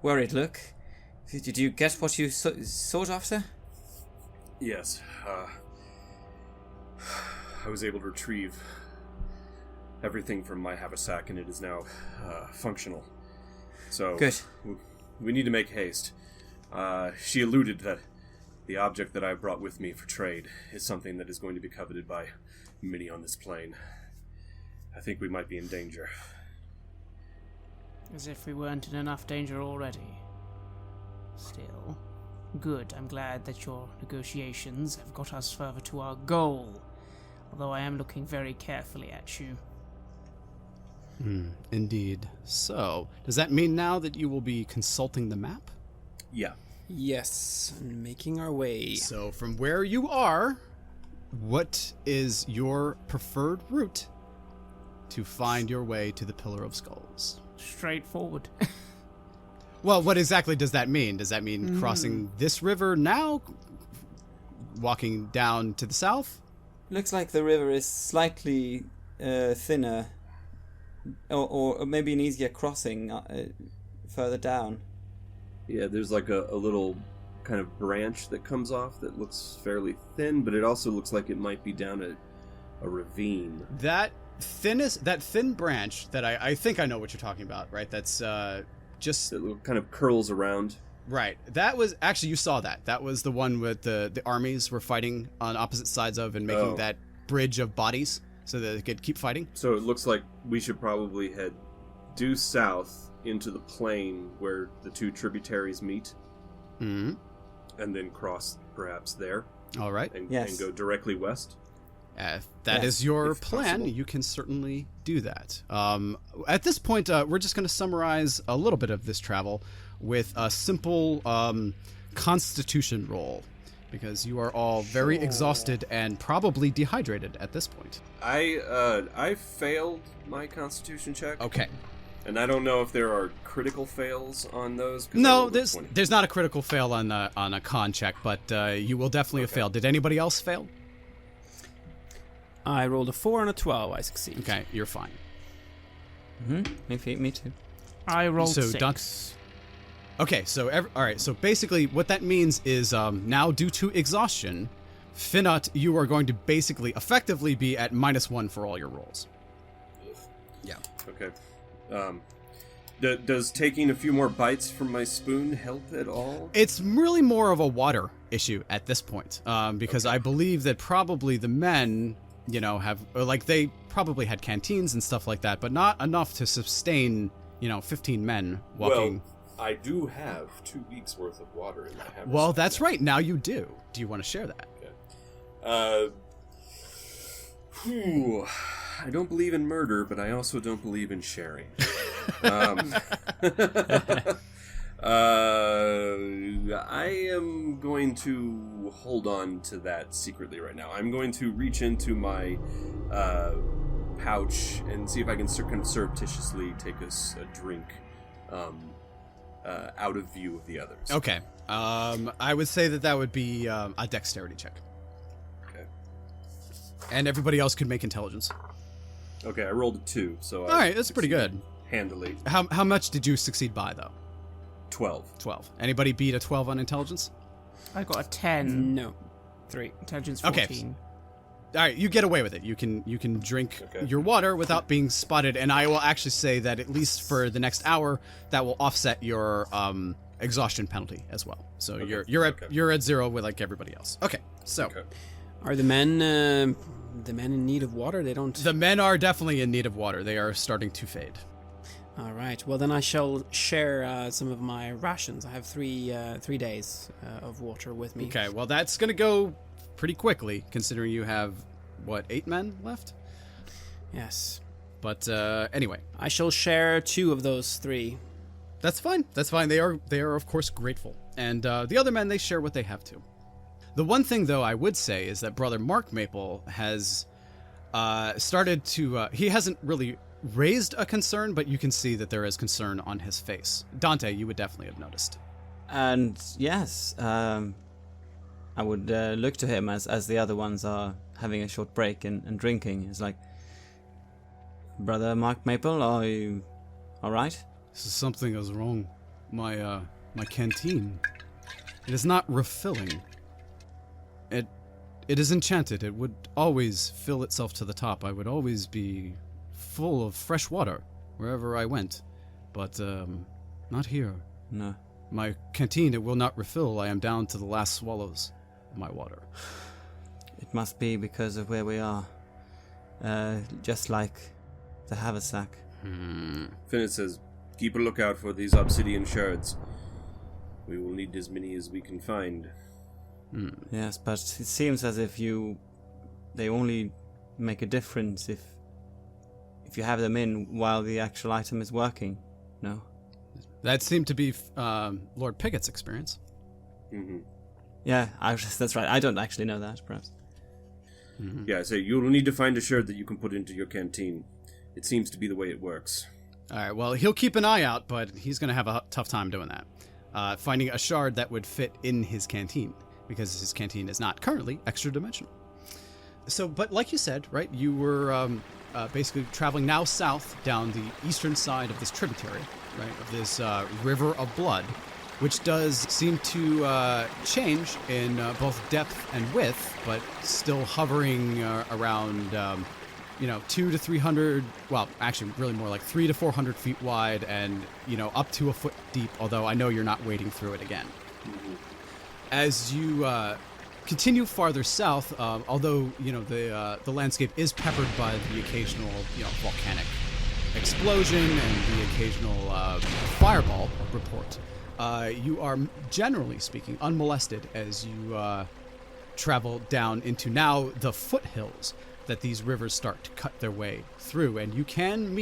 worried look. Did you get what you sought after? Yes. I was able to retrieve everything from my haversack, and it is now functional. So Good. We need to make haste. She alluded that the object that I brought with me for trade is something that is going to be coveted by many on this plane. I think we might be in danger. As if we weren't in enough danger already. Still, good. I'm glad that your negotiations have got us further to our goal. Although I am looking very carefully at you. Indeed. So, does that mean now that you will be consulting the map? Yeah. Yes, and making our way. So, from where you are, what is your preferred route to find your way to the Pillar of Skulls? Straightforward. Well, what exactly does that mean? Does that mean crossing this river now? Walking down to the south? Looks like the river is slightly thinner, or maybe an easier crossing further down. Yeah, there's like a little kind of branch that comes off that looks fairly thin, but it also looks like it might be down a ravine. That thin branch that I think I know what you're talking about, right? That's just... It kind of curls around. Right. That was... Actually, you saw that. That was the one with the armies were fighting on opposite sides of and making that bridge of bodies so that they could keep fighting. So it looks like we should probably head due south into the plain where the two tributaries meet. Mm-hmm. And then cross perhaps there. All right. And Yes. go directly west. If that Yes, is your if plan, possible. you can certainly do that. At this point, we're just going to summarize a little bit of this travel with a simple constitution roll, because you are all very exhausted and probably dehydrated at this point. I failed my constitution check. Okay. And I don't know if there are critical fails on those. 'cause I No, rolled a 20. there's not a critical fail on a con check, but you will definitely have failed. Did anybody else fail? I rolled a 4 and a 12. I succeed. Okay, you're fine. Me too. I rolled So 6. Okay, so all right. So basically, what that means is now, due to exhaustion, Finot, you are going to basically effectively be at -1 for all your rolls. Yeah. Okay. Does taking a few more bites from my spoon help at all? It's really more of a water issue at this point, because I believe that probably the men, they probably had canteens and stuff like that, but not enough to sustain, 15 men walking. Well, I do have 2 weeks worth of water in my haversack. Well, that's right. Now you do. Do you want to share that? Okay. I don't believe in murder, but I also don't believe in sharing. I am going to hold on to that secretly right now. I'm going to reach into my pouch and see if I can kind of surreptitiously take us a drink out of view of the others. Okay. I would say that would be a dexterity check. Okay. And everybody else could make intelligence. Okay, I rolled a 2, so all right, that's pretty good. Handily. How much did you succeed by, though? 12. 12. Anybody beat a 12 on intelligence? I got a 10. No. 3. Intelligence 14. Okay. All right, you get away with it. You can drink your water without being spotted, and I will actually say that at least for the next hour, that will offset your exhaustion penalty as well. So you're at 0 with like everybody else. Okay, so Are the men in need of water? They don't. The men are definitely in need of water. They are starting to fade. All right. Well, then I shall share some of my rations. I have 3 days of water with me. Okay. Well, that's gonna go pretty quickly, considering you have 8 men left. Yes. But anyway, I shall share 2 of those 3. that's fine. That's fine. They are of course grateful, and the other men, they share what they have too. The one thing, though, I would say is that Brother Mark Maple has started to... he hasn't really raised a concern, but you can see that there is concern on his face. Dante, you would definitely have noticed. And yes, I would look to him as the other ones are having a short break and drinking. It's like, Brother Mark Maple, are you all right? Something is wrong. My canteen. It is not refilling. It is enchanted. It would always fill itself to the top. I would always be full of fresh water wherever I went. But, not here. No. My canteen, it will not refill. I am down to the last swallows of my water. It must be because of where we are. Just like the haversack. Finnet says, keep a lookout for these obsidian shards. We will need as many as we can find. Yes, but it seems as if they only make a difference if you have them in while the actual item is working. No? That seemed to be Lord Pickett's experience. Mm-hmm. Yeah, that's right. I don't actually know that, perhaps. Mm-hmm. Yeah, so you'll need to find a shard that you can put into your canteen. It seems to be the way it works. All right, well, he'll keep an eye out, but he's going to have a tough time doing that. Finding a shard that would fit in his canteen, because his canteen is not currently extra-dimensional. So, but like you said, right, you were basically traveling now south down the eastern side of this tributary, right, of this river of blood, which does seem to change in both depth and width, but still hovering around, 200 to 300, well, actually really more like 300 to 400 feet wide and, up to a foot deep, although I know you're not wading through it again. As you continue farther south, although, the landscape is peppered by the occasional, volcanic explosion and the occasional fireball report, you are, generally speaking, unmolested as you travel down into now the foothills that these rivers start to cut their way through. And you can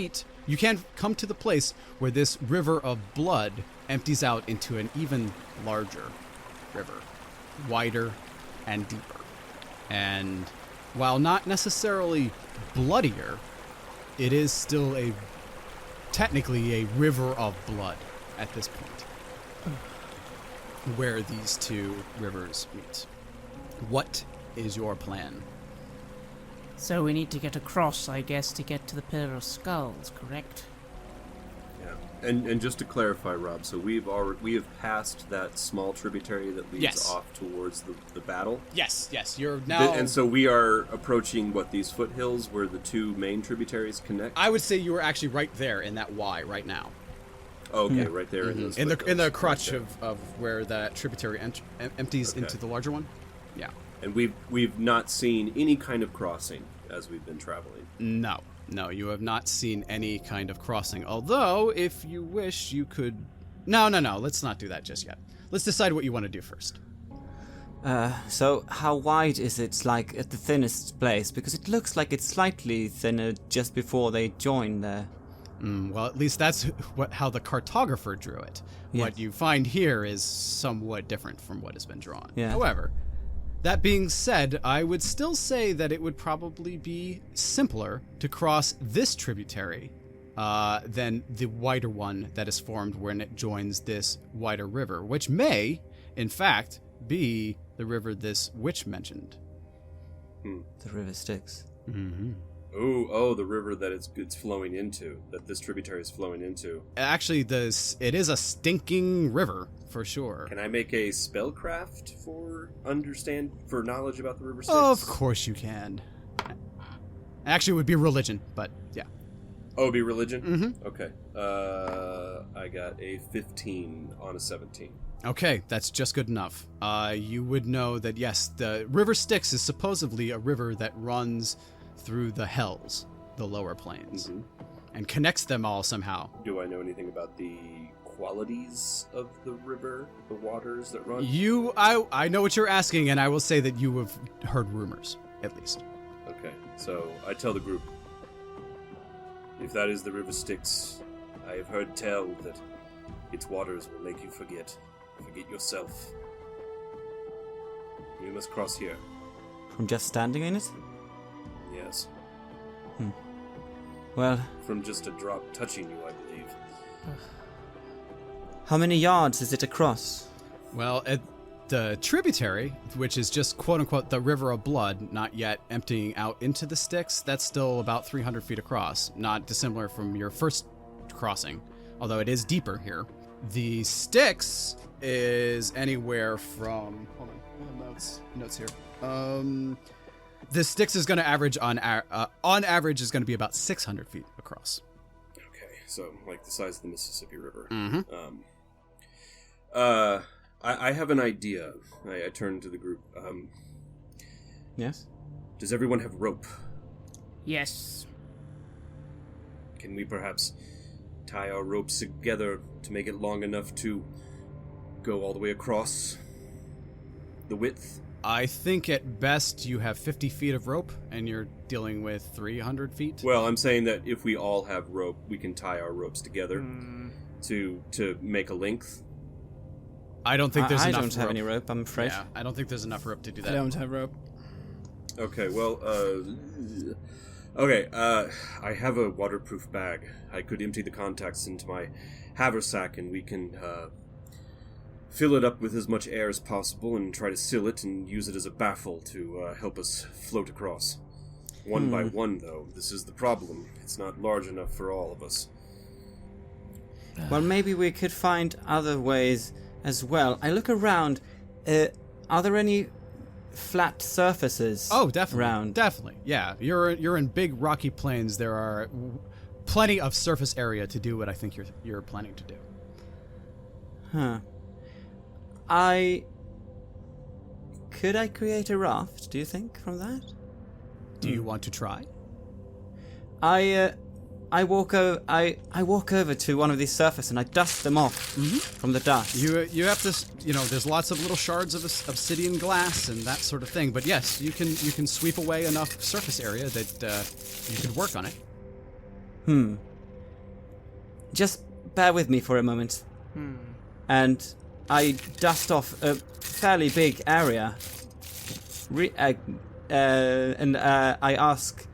come to the place where this river of blood empties out into an even larger river, wider and deeper. And while not necessarily bloodier, it is still technically a river of blood at this point, where these two rivers meet. What is your plan? So we need to get across, I guess, to get to the Pillar of Skulls, correct? Yeah. And just to clarify, Rob, so we have passed that small tributary that leads Yes. off towards the battle. Yes, you're now... And so we are approaching, these foothills where the two main tributaries connect? I would say you are actually right there in that Y right now. Okay, right there in those In the foothills. crutch Okay. of where that tributary empties Okay. into the larger one. Yeah. And we've not seen any kind of crossing as we've been traveling. No, you have not seen any kind of crossing. Although, if you wish, you could... No, let's not do that just yet. Let's decide what you want to do first. So how wide is it, like, at the thinnest place? Because it looks like it's slightly thinner just before they join there. Well, at least that's how the cartographer drew it. Yes. What you find here is somewhat different from what has been drawn. Yeah. However, that being said, I would still say that it would probably be simpler to cross this tributary than the wider one that is formed when it joins this wider river, which may, in fact, be the river this witch mentioned. The river Styx. Mm-hmm. Oh, the river that it's flowing into, that this tributary is flowing into. Actually, it is a stinking river, for sure. Can I make a spellcraft for knowledge about the river Styx? Of course you can. Actually, it would be religion, but yeah. Oh, it'd be religion? Mm-hmm. Okay. I got a 15 on a 17. Okay, that's just good enough. You would know that, yes, the river Styx is supposedly a river that runs through the hells, the lower planes, and connects them all somehow. Do I know anything about the qualities of the river, the waters that run? I know what you're asking, and I will say that you have heard rumors, at least. Okay, so I tell the group, if that is the river Styx, I have heard tell that its waters will make you forget yourself. We must cross here. From just standing in it? Yes. Well, From just a drop touching you, I believe. how many yards is it across? Well, at the tributary, which is just quote-unquote the river of blood, not yet emptying out into the Styx, that's still about 300 feet across, not dissimilar from your first crossing, although it is deeper here. The Styx is anywhere from... Hold on, notes here. The Styx is going to average on average is going to be about 600 feet across. Okay, so like the size of the Mississippi River. Mm-hmm. I have an idea. I turn to the group. Yes? Does everyone have rope? Yes. Can we perhaps tie our ropes together to make it long enough to go all the way across the width? I think at best you have 50 feet of rope, and you're dealing with 300 feet. Well, I'm saying that if we all have rope, we can tie our ropes together to make a length. I don't think there's I enough don't have any rope, I'm afraid. Yeah, I don't think there's enough rope to do I that. don't have rope. Okay, well, I have a waterproof bag. I could empty the contacts into my haversack, and we can fill it up with as much air as possible and try to seal it and use it as a baffle to help us float across. One by one, though. This is the problem. It's not large enough for all of us. Well, maybe we could find other ways as well. I look around. Are there any flat surfaces? Oh, definitely. Around? Definitely. Yeah, you're in big rocky plains. There are plenty of surface area to do what I think you're planning to do. Huh. Could I create a raft, do you think, from that? Do you want to try? I walk over to one of these surfaces and I dust them off from the dust. You have to, there's lots of little shards of obsidian glass and that sort of thing. But yes, you can sweep away enough surface area that you could work on it. Just bear with me for a moment. And I dust off a fairly big area. And I ask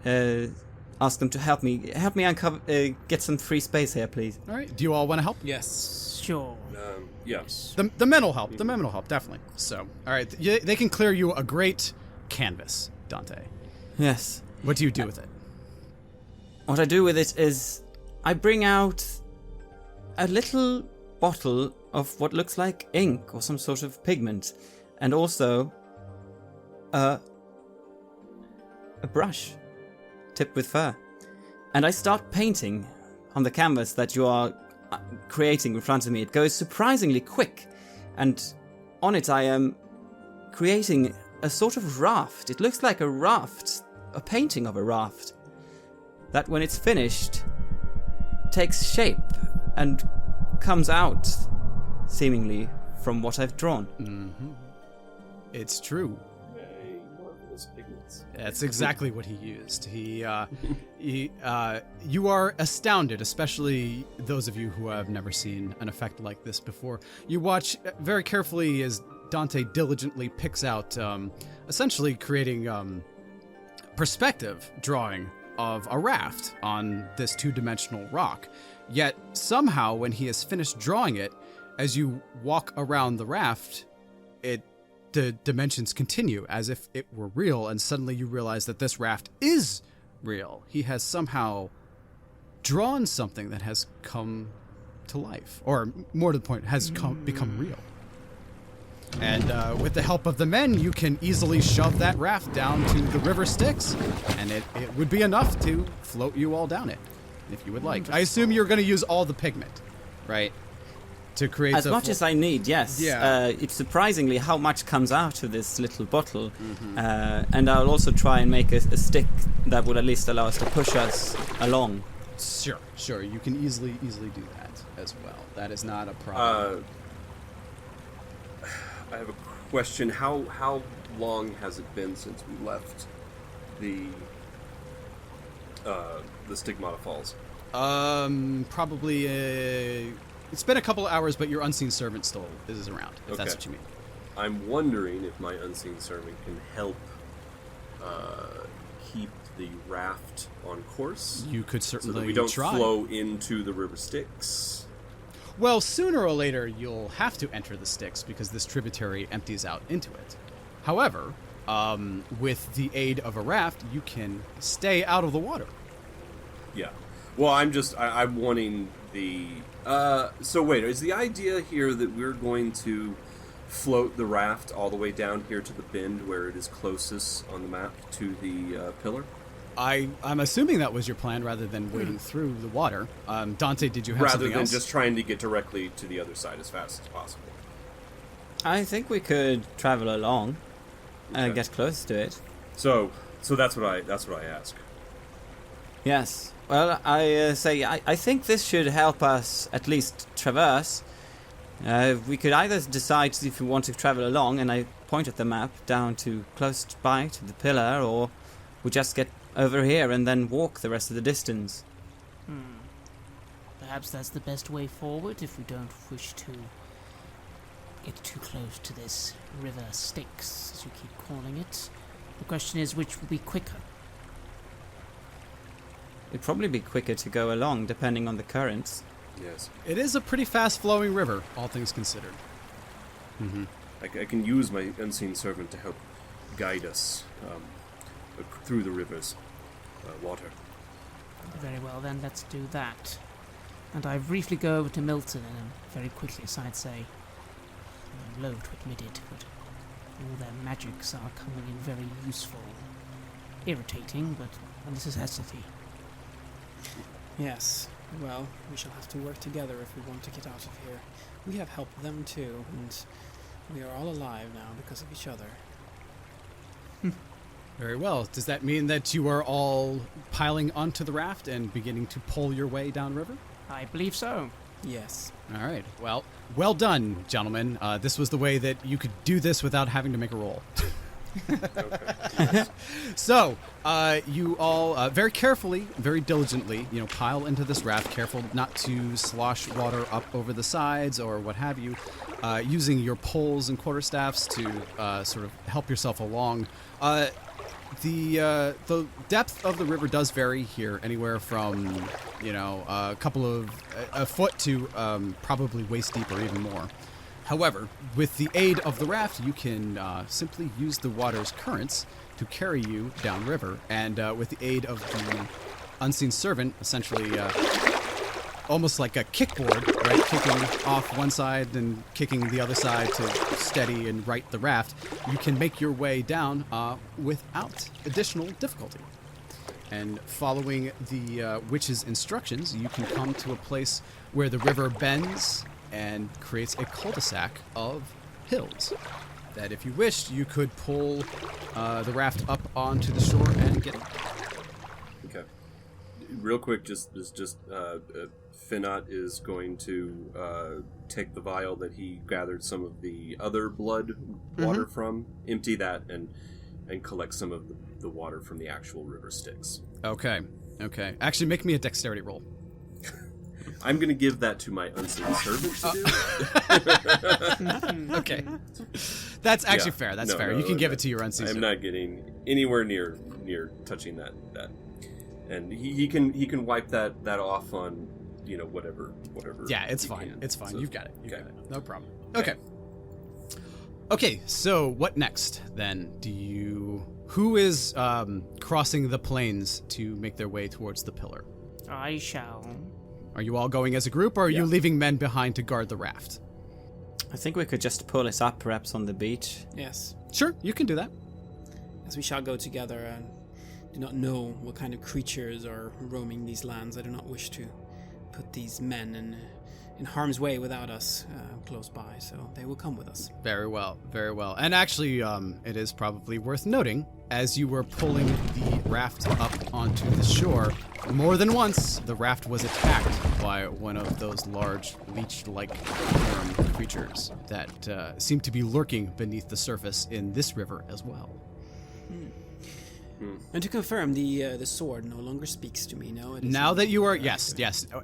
them to help me uncover, get some free space here, please. All right. Do you all want to help? Yes. Sure. Yes. The men will help. The men will help, definitely. So, all right. They can clear you a great canvas, Dante. Yes. What do you do with it? What I do with it is I bring out a little bottle of what looks like ink or some sort of pigment, and also a brush tipped with fur. And I start painting on the canvas that you are creating in front of me. It goes surprisingly quick, and on it I am creating a sort of raft. It looks like a raft, a painting of a raft, that when it's finished takes shape and comes out seemingly from what I've drawn. Mm-hmm. It's true. Hey, marvelous pigments. That's exactly what he used. You are astounded, especially those of you who have never seen an effect like this before. You watch very carefully as Dante diligently picks out, essentially creating perspective drawing of a raft on this two-dimensional rock. Yet somehow, when he has finished drawing it, as you walk around the raft, the dimensions continue as if it were real, and suddenly you realize that this raft is real. He has somehow drawn something that has come to life, or more to the point, has become real. And with the help of the men, you can easily shove that raft down to the river Styx, and it would be enough to float you all down it, if you would like. I assume you're going to use all the pigment, right? To create as much as I need, yes. Yeah. It's surprisingly how much comes out of this little bottle. And I'll also try and make a stick that would at least allow us to push us along. Sure. You can easily do that as well. That is not a problem. I have a question. How long has it been since we left the Stigmata Falls? Probably. It's been a couple of hours, but your unseen servant still is around, if that's what you mean. I'm wondering if my unseen servant can help keep the raft on course. You could certainly so that we don't try. flow into the river Styx. Well, sooner or later, you'll have to enter the Styx because this tributary empties out into it. However, with the aid of a raft, you can stay out of the water. Yeah. Well, I'm wanting the... so wait, is the idea here that we're going to float the raft all the way down here to the bend where it is closest on the map to the pillar? I'm assuming that was your plan rather than wading through the water. Dante, did you have rather something than else? just trying to get directly to the other side as fast as possible. I think we could travel along and Okay. get close to it. So that's what I ask. Yes. Well, I think this should help us at least traverse. We could either decide if we want to travel along, and I point at the map down to close by to the pillar, or we just get over here and then walk the rest of the distance. Perhaps that's the best way forward if we don't wish to get too close to this river Styx, as you keep calling it. The question is, which will be quicker? It'd probably be quicker to go along, depending on the currents. Yes. It is a pretty fast-flowing river, all things considered. Mm-hmm. I can use my unseen servant to help guide us through the river's water. Very well, then let's do that. And I briefly go over to Milton and very quickly, as I'd say, I'm loath to admit it, but all their magics are coming in very useful. Irritating, but a necessity. Yes, well, we shall have to work together if we want to get out of here. We have helped them too, and we are all alive now because of each other. Very well. Does that mean that you are all piling onto the raft and beginning to pull your way downriver? I believe so. Yes. All right. Well done, gentlemen. This was the way that you could do this without having to make a roll. Okay. So, you all very carefully, very diligently, pile into this raft, careful not to slosh water up over the sides or what have you, using your poles and quarterstaffs to sort of help yourself along. The depth of the river does vary here, anywhere from a foot to probably waist deep or even more. However, with the aid of the raft, you can simply use the water's currents to carry you downriver, and with the aid of the unseen servant, essentially almost like a kickboard, right? Kicking off one side and kicking the other side to steady and right the raft. You can make your way down without additional difficulty. And following the witch's instructions, you can come to a place where the river bends and creates a cul-de-sac of hills. That if you wished, you could pull the raft up onto the shore and get it. Okay. Real quick, Finot is going to take the vial that he gathered some of the other blood water from, empty that, and collect some of the water from the actual river Styx. Okay. Actually, make me a dexterity roll. I'm going to give that to my unseen servant to do. Okay. That's actually fair. That's fair. You can give it to your unseen servant. I'm not getting anywhere near touching that. And he can wipe that off on, whatever. Yeah, it's fine. It's fine. So, you've got it. You got it. No problem. Okay, so what next then? Who is crossing the plains to make their way towards the pillar? I shall. Are you all going as a group, or are you leaving men behind to guard the raft? I think we could just pull us up, perhaps on the beach. Yes. Sure, you can do that. As we shall go together and do not know what kind of creatures are roaming these lands. I do not wish to put these men in harm's way without us close by, so they will come with us. Very well. And actually, it is probably worth noting, as you were pulling the raft up onto the shore, more than once, the raft was attacked by one of those large leech-like worm creatures that seem to be lurking beneath the surface in this river as well. And to confirm, the sword no longer speaks to me, no? Now that you are... Yes.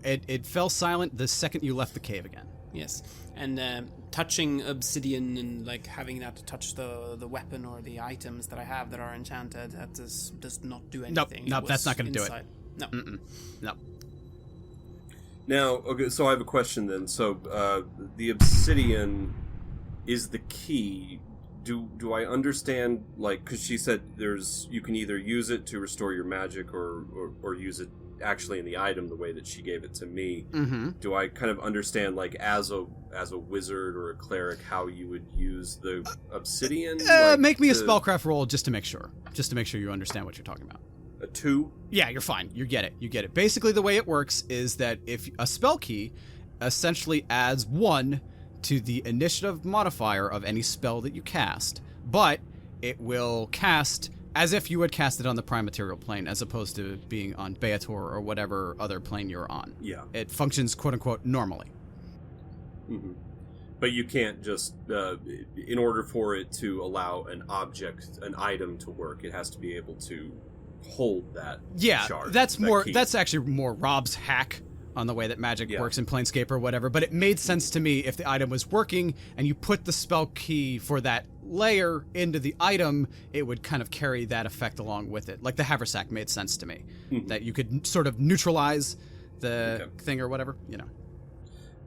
It fell silent the second you left the cave again. Yes. And touching obsidian and having that touch the weapon or the items that I have that are enchanted, that does not do anything. Nope, that's not going to do it. No. No. Now, okay, so I have a question then. So, the obsidian is the key. Do I understand, because she said you can either use it to restore your magic or use it actually in the item the way that she gave it to me. Mm-hmm. Do I kind of understand, as a wizard or a cleric, how you would use the obsidian? Make me a spellcraft roll just to make sure you understand what you're talking about. A 2? Yeah, you're fine. You get it. Basically, the way it works is that if a spell key essentially adds 1 to the initiative modifier of any spell that you cast, but it will cast as if you had cast it on the prime material plane, as opposed to being on Baator or whatever other plane you're on. Yeah. It functions, quote-unquote, normally. Mm-hmm. But you can't just, in order for it to allow an item to work, it has to be able to hold that shard. That's actually more Rob's hack on the way that magic works in Planescape or whatever, but it made sense to me if the item was working and you put the spell key for that layer into the item, it would kind of carry that effect along with it. Like the haversack made sense to me, that you could sort of neutralize the thing or whatever,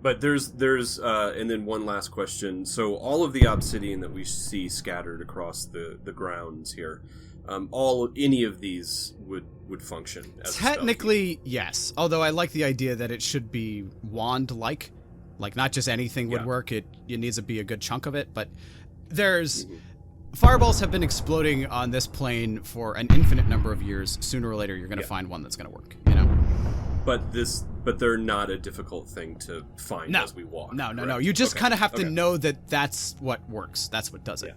But there's and then one last question. So all of the obsidian that we see scattered across the grounds here, any of these would function as technically, yes. Although I like the idea that it should be wand-like. Like, not just anything would work. It needs to be a good chunk of it. But there's... Fireballs have been exploding on this plane for an infinite number of years. Sooner or later, you're going to find one that's going to work, But they're not a difficult thing to find as we walk. No. You just kind of have to know that that's what works. That's what does it,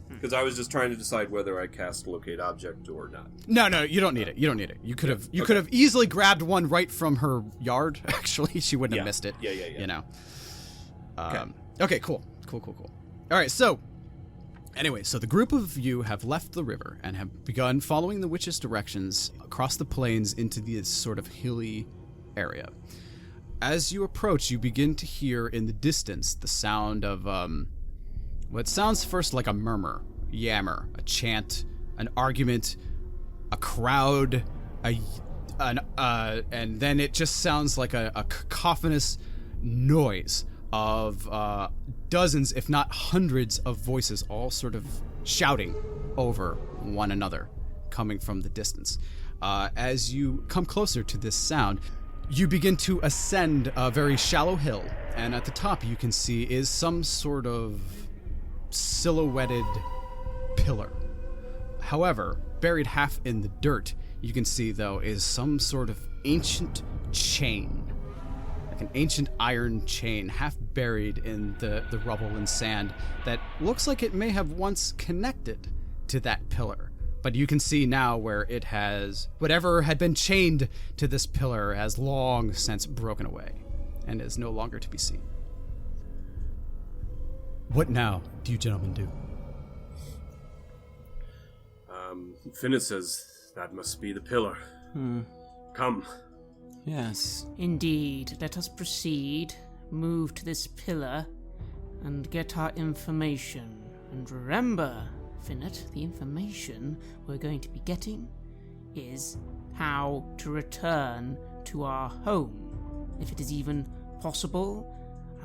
Because I was just trying to decide whether I cast locate object or not. No, you don't need it. You could have easily grabbed one right from her yard. Actually, she wouldn't have missed it. Yeah. Okay, cool. All right, so anyway, so the group of you have left the river and have begun following the witch's directions across the plains into this sort of hilly area. As you approach, you begin to hear in the distance the sound of what sounds first like a murmur, yammer, a chant, an argument, a crowd, and then it just sounds like a cacophonous noise of dozens, if not hundreds, of voices all sort of shouting over one another, coming from the distance. As you come closer to this sound, You begin to ascend a very shallow hill, and at the top you can see is some sort of silhouetted pillar. However, buried half in the dirt, you can see, though, is some sort of ancient chain. Like an ancient iron chain, half buried in the rubble and sand, that looks like it may have once connected to that pillar. But you can see now where it has, whatever had been chained to this pillar has long since broken away and is no longer to be seen. What now do you gentlemen do? Finnet says that must be the pillar. Come. Yes. Indeed, let us proceed, move to this pillar, and get our information. And remember, Finnet, the information we're going to be getting is how to return to our home, if it is even possible.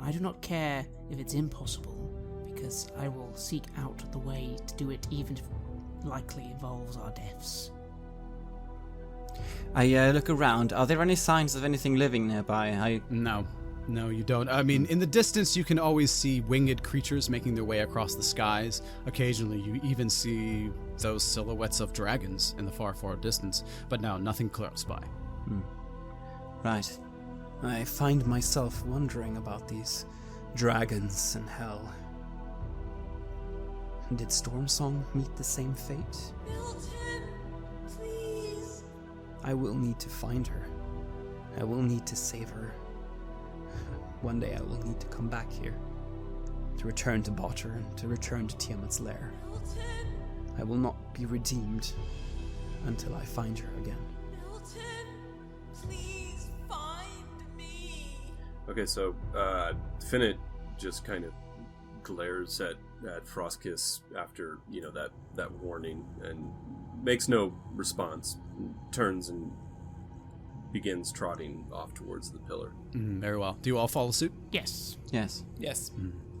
I do not care if it's impossible, because I will seek out the way to do it, even if it likely involves our deaths. I look around. Are there any signs of anything living nearby? No, you don't. I mean, in the distance you can always see winged creatures making their way across the skies. Occasionally you even see those silhouettes of dragons in the far, far distance. But no, nothing close by. Right. I find myself wondering about these dragons in hell. Did Stormsong meet the same fate? Milton, please. I will need to find her. I will need to save her. One day I will need to come back here, to return to Baator and to return to Tiamat's lair. Milton, I will not be redeemed until I find her again. Milton, please find me. Okay, so Finnet just kind of glares at Frostkiss after, that warning and makes no response, and turns and begins trotting off towards the pillar. Very well. Do you all follow suit? Yes. Yes. Yes.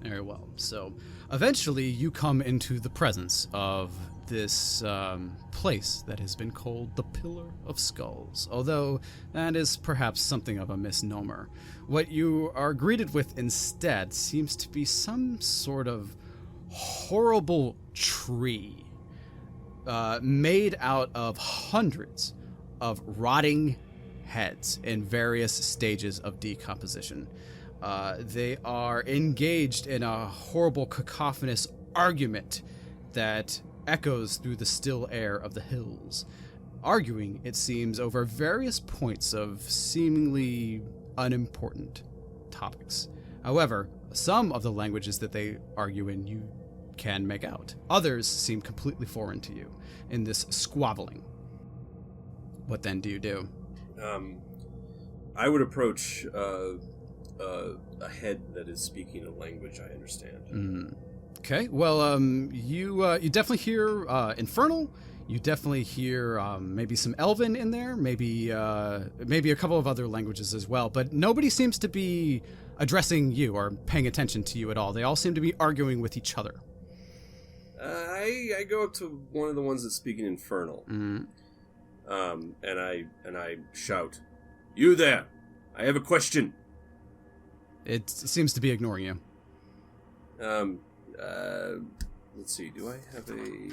Very well. So, eventually you come into the presence of this place that has been called the Pillar of Skulls, although that is perhaps something of a misnomer. What you are greeted with instead seems to be some sort of horrible tree made out of hundreds of rotting heads in various stages of decomposition. They are engaged in a horrible cacophonous argument that echoes through the still air of the hills, arguing, it seems, over various points of seemingly unimportant topics. However, some of the languages that they argue in you can make out. Others seem completely foreign to you in this squabbling. What then do you do? I would approach a head that is speaking a language I understand. Okay, well, you definitely hear Infernal. You definitely hear maybe some Elven in there, maybe a couple of other languages as well. But nobody seems to be addressing you or paying attention to you at all. They all seem to be arguing with each other. I go up to one of the ones that's speaking Infernal, and I shout, "You there! I have a question." It seems to be ignoring you. Let's see. Do I have a?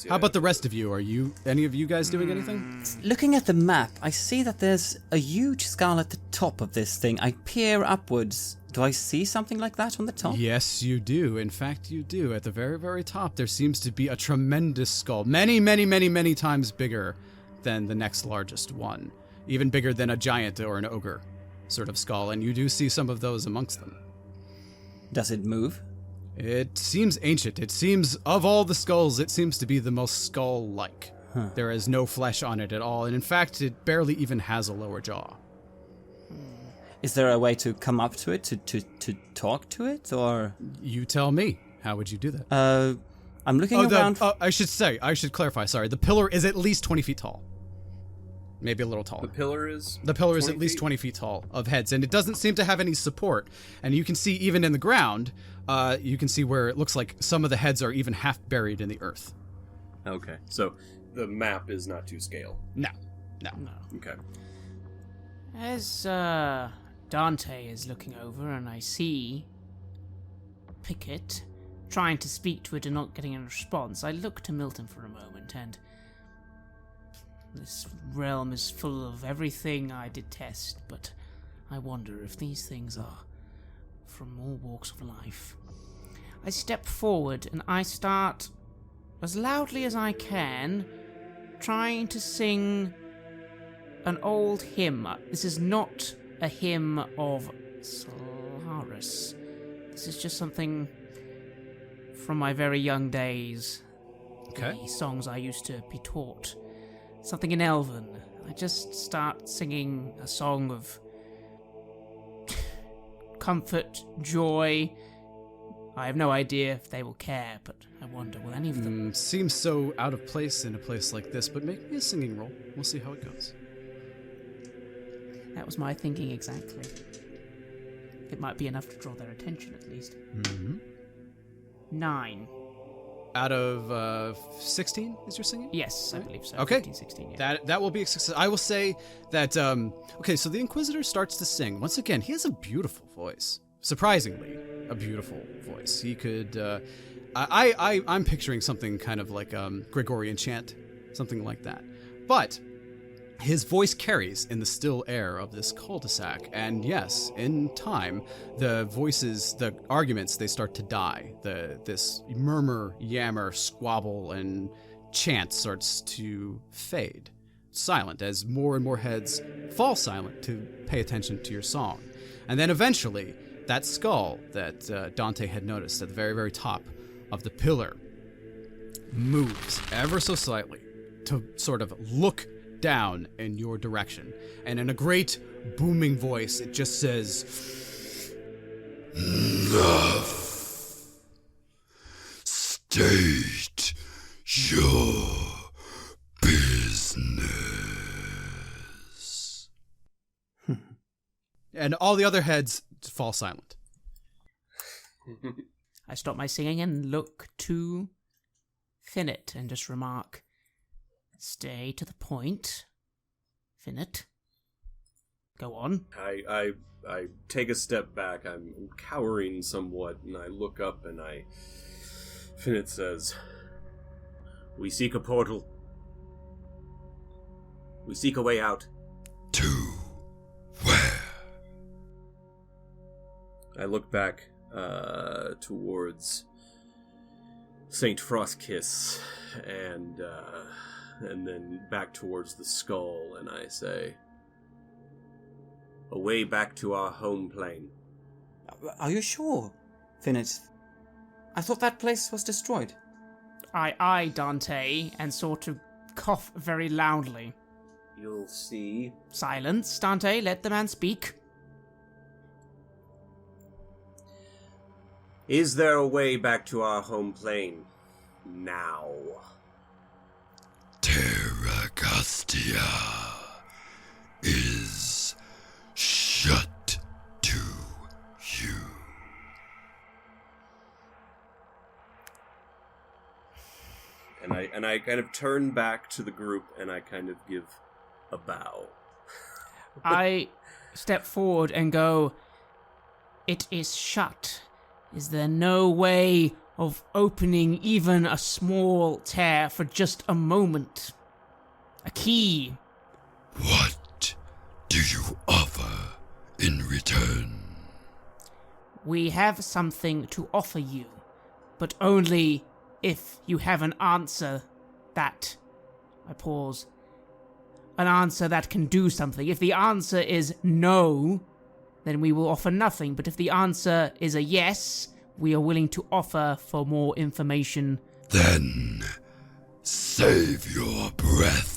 How about the rest of you? Are any of you guys doing anything? Looking at the map, I see that there's a huge skull at the top of this thing. I peer upwards. Do I see something like that on the top? Yes, you do. In fact, you do. At the very, very top, there seems to be a tremendous skull. Many, many, many, many times bigger than the next largest one. Even bigger than a giant or an ogre sort of skull. And you do see some of those amongst them. Does it move? It seems ancient. It seems, of all the skulls, it seems to be the most skull-like. There is no flesh on it at all, and in fact, it barely even has a lower jaw. Is there a way to come up to it, to talk to it, or...? You tell me. How would you do that? I'm looking around... I should clarify, sorry. The pillar is at least 20 feet tall. Maybe a little taller. The pillar is at least 20 feet tall of heads, and it doesn't seem to have any support. And you can see, even in the ground, you can see where it looks like some of the heads are even half buried in the earth. Okay, so the map is not to scale. No. Okay. As Dante is looking over and I see Pickett trying to speak to it and not getting a response, I look to Milton for a moment, and this realm is full of everything I detest, but I wonder if these things are from all walks of life. I step forward and I start, as loudly as I can, trying to sing an old hymn. This is not a hymn of Solaris. This is just something from my very young days. Okay. The songs I used to be taught. Something in Elven. I just start singing a song of comfort, joy. I have no idea if they will care, but I wonder, will any of them? Seems so out of place in a place like this, but make me a singing roll. We'll see how it goes. That was my thinking exactly. It might be enough to draw their attention, at least. 9. Out of 16 is your singing? Yes, I believe so. Okay. 15, 16, yeah. That will be a success. I will say that, okay, so the Inquisitor starts to sing. Once again, he has a beautiful voice. Surprisingly, a beautiful voice. He could, I'm picturing something kind of like Gregorian chant, something like that. But his voice carries in the still air of this cul-de-sac, and yes, in time, the voices, the arguments, they start to die. This murmur, yammer, squabble, and chant starts to fade, silent, as more and more heads fall silent to pay attention to your song. And then eventually, that skull that Dante had noticed at the very, very top of the pillar moves ever so slightly to sort of look down in your direction, and in a great booming voice it just says, "Enough. State your business." And all the other heads fall silent. I stop my singing and look to Finnet and just remark, "Stay to the point, Finnet. Go on." I take a step back. I'm cowering somewhat, and I look up, and Finnet says, "We seek a portal. We seek a way out." To where? I look back towards Saint Frostkiss, and then back towards the skull, and I say, "A way back to our home plane." Are you sure, Finnet? I thought that place was destroyed. I eye Dante and sort of cough very loudly. "You'll see." Silence, Dante, let the man speak. "Is there a way back to our home plane? Now." Terragastia is shut to you. And I kind of turn back to the group, and I kind of give a bow. I step forward and go, "It is shut. Is there no way of opening even a small tear for just a moment? A key?" What do you offer in return? "We have something to offer you, but only if you have an answer that..." I pause. "An answer that can do something. If the answer is no, then we will offer nothing. But if the answer is a yes, we are willing to offer for more information." Then save your breath.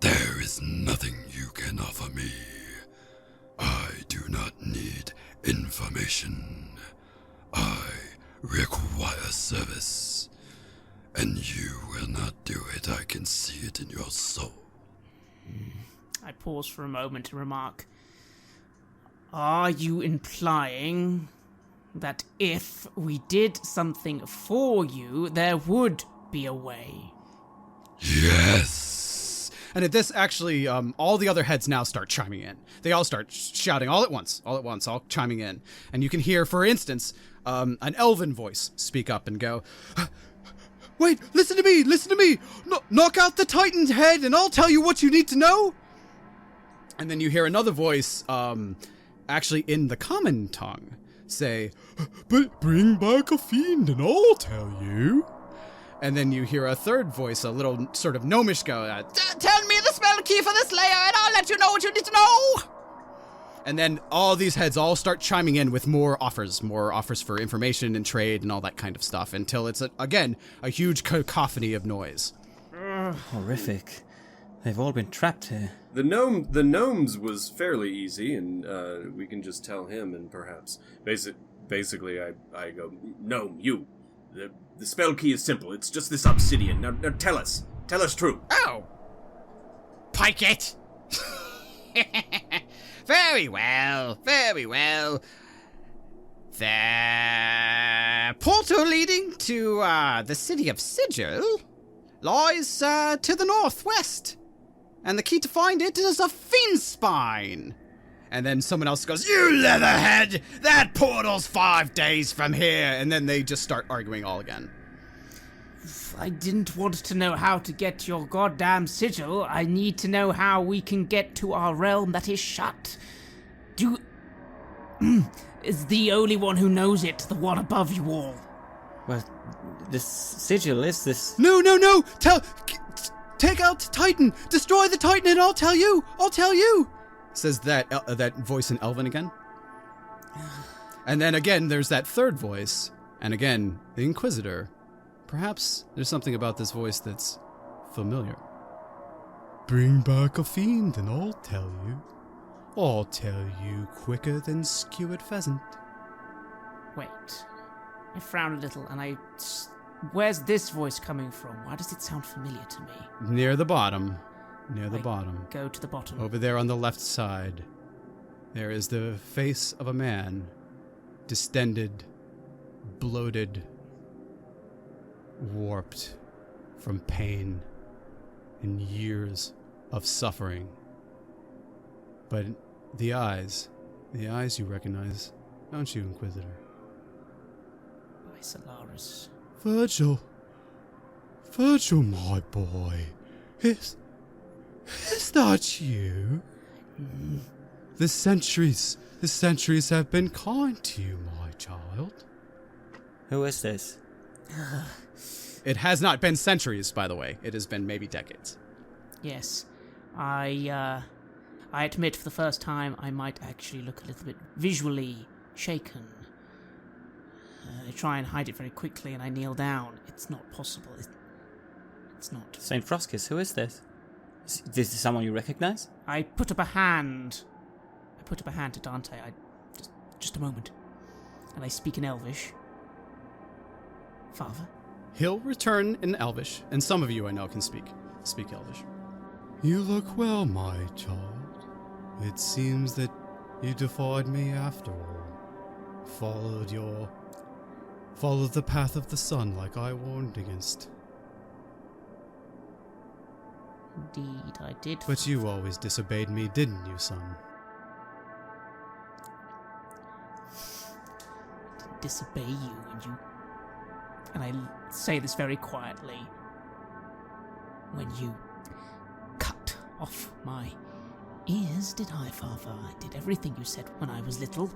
There is nothing you can offer me. I do not need information. I require service. And you will not do it. I can see it in your soul. I pause for a moment to remark, "Are you implying that if we did something for you, there would be a way?" Yes, And at this, actually, all the other heads now start chiming in. They all start shouting all at once, all chiming in. And you can hear, for instance, an elven voice speak up and go, "Wait, listen to me! Knock out the Titan's head and I'll tell you what you need to know!" And then you hear another voice, actually in the common tongue, say, "But bring back a fiend and I'll tell you." And then you hear a third voice, a little sort of gnomish go, "Tell me the spell key for this layer and I'll let you know what you need to know." And then all these heads all start chiming in with more offers for information and trade and all that kind of stuff, until it's, again, a huge cacophony of noise. Horrific. They've all been trapped here. The gnomes was fairly easy, and we can just tell him, and perhaps basically I go, "Gnome, you. The spell key is simple. It's just this obsidian. Now tell us true." Oh! Pike it! Very well. The portal leading to the city of Sigil lies to the northwest. And the key to find it is a fiend's spine. And then someone else goes, "You leatherhead! That portal's 5 days from here!" And then they just start arguing all again. I didn't want to know how to get to your goddamn sigil. I need to know how we can get to our realm that is shut. Is the only one who knows it the one above you all? Well, this sigil is this... No! Take out Titan! Destroy the Titan and I'll tell you! Says that voice in Elven again. And then again, there's that third voice. And again, the Inquisitor. Perhaps there's something about this voice that's familiar. "Bring back a fiend and I'll tell you. I'll tell you quicker than skewered pheasant." Wait. I frown a little and where's this voice coming from? Why does it sound familiar to me? Near the bottom. Go to the bottom. Over there on the left side, there is the face of a man. Distended, bloated, warped from pain and years of suffering. But the eyes you recognize, don't you, Inquisitor? By Solaris. Virgil, my boy, is that you? The centuries have been kind to you, my child. Who is this? It has not been centuries, by the way. It has been maybe decades. Yes. I admit for the first time I might actually look a little bit visually shaken. I try and hide it very quickly and I kneel down. It's not possible. It's not. St. Froskis, who is this? Is this someone you recognize? I put up a hand to Dante. Just a moment. And I speak in Elvish. Father? He'll return in Elvish, and some of you I know can speak Elvish. "You look well, my child. It seems that you defied me after all. Followed the path of the sun like I warned against. Indeed, I did. But you always disobeyed me, didn't you, son?" I didn't disobey you, and I say this very quietly. When you cut off my ears, did I, Father? I did everything you said when I was little.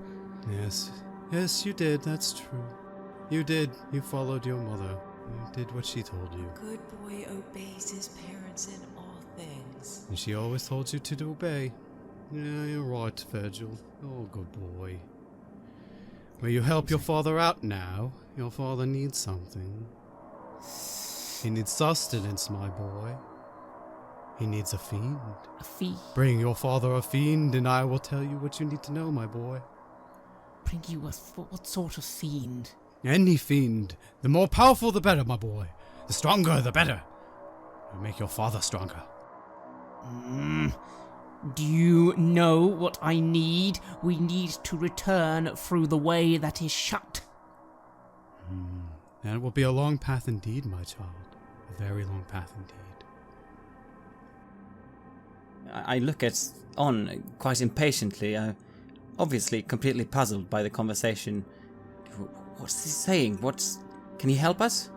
Yes, you did, that's true. You did. You followed your mother. You did what she told you. Good boy obeys his parents in all things. And she always told you to obey. Yeah, you're right, Virgil. Oh, good boy. Will you help your father out now? Your father needs something. He needs sustenance, my boy. He needs a fiend. A fiend? Bring your father a fiend, and I will tell you what you need to know, my boy. Bring you what sort of fiend? Any fiend. The more powerful, the better, my boy. The stronger, the better. It'll make your father stronger. Do you know what I need? We need to return through the way that is shut. And it will be a long path indeed, my child. A very long path indeed. I look at On quite impatiently, obviously completely puzzled by the conversation. What's he saying? Can he help us?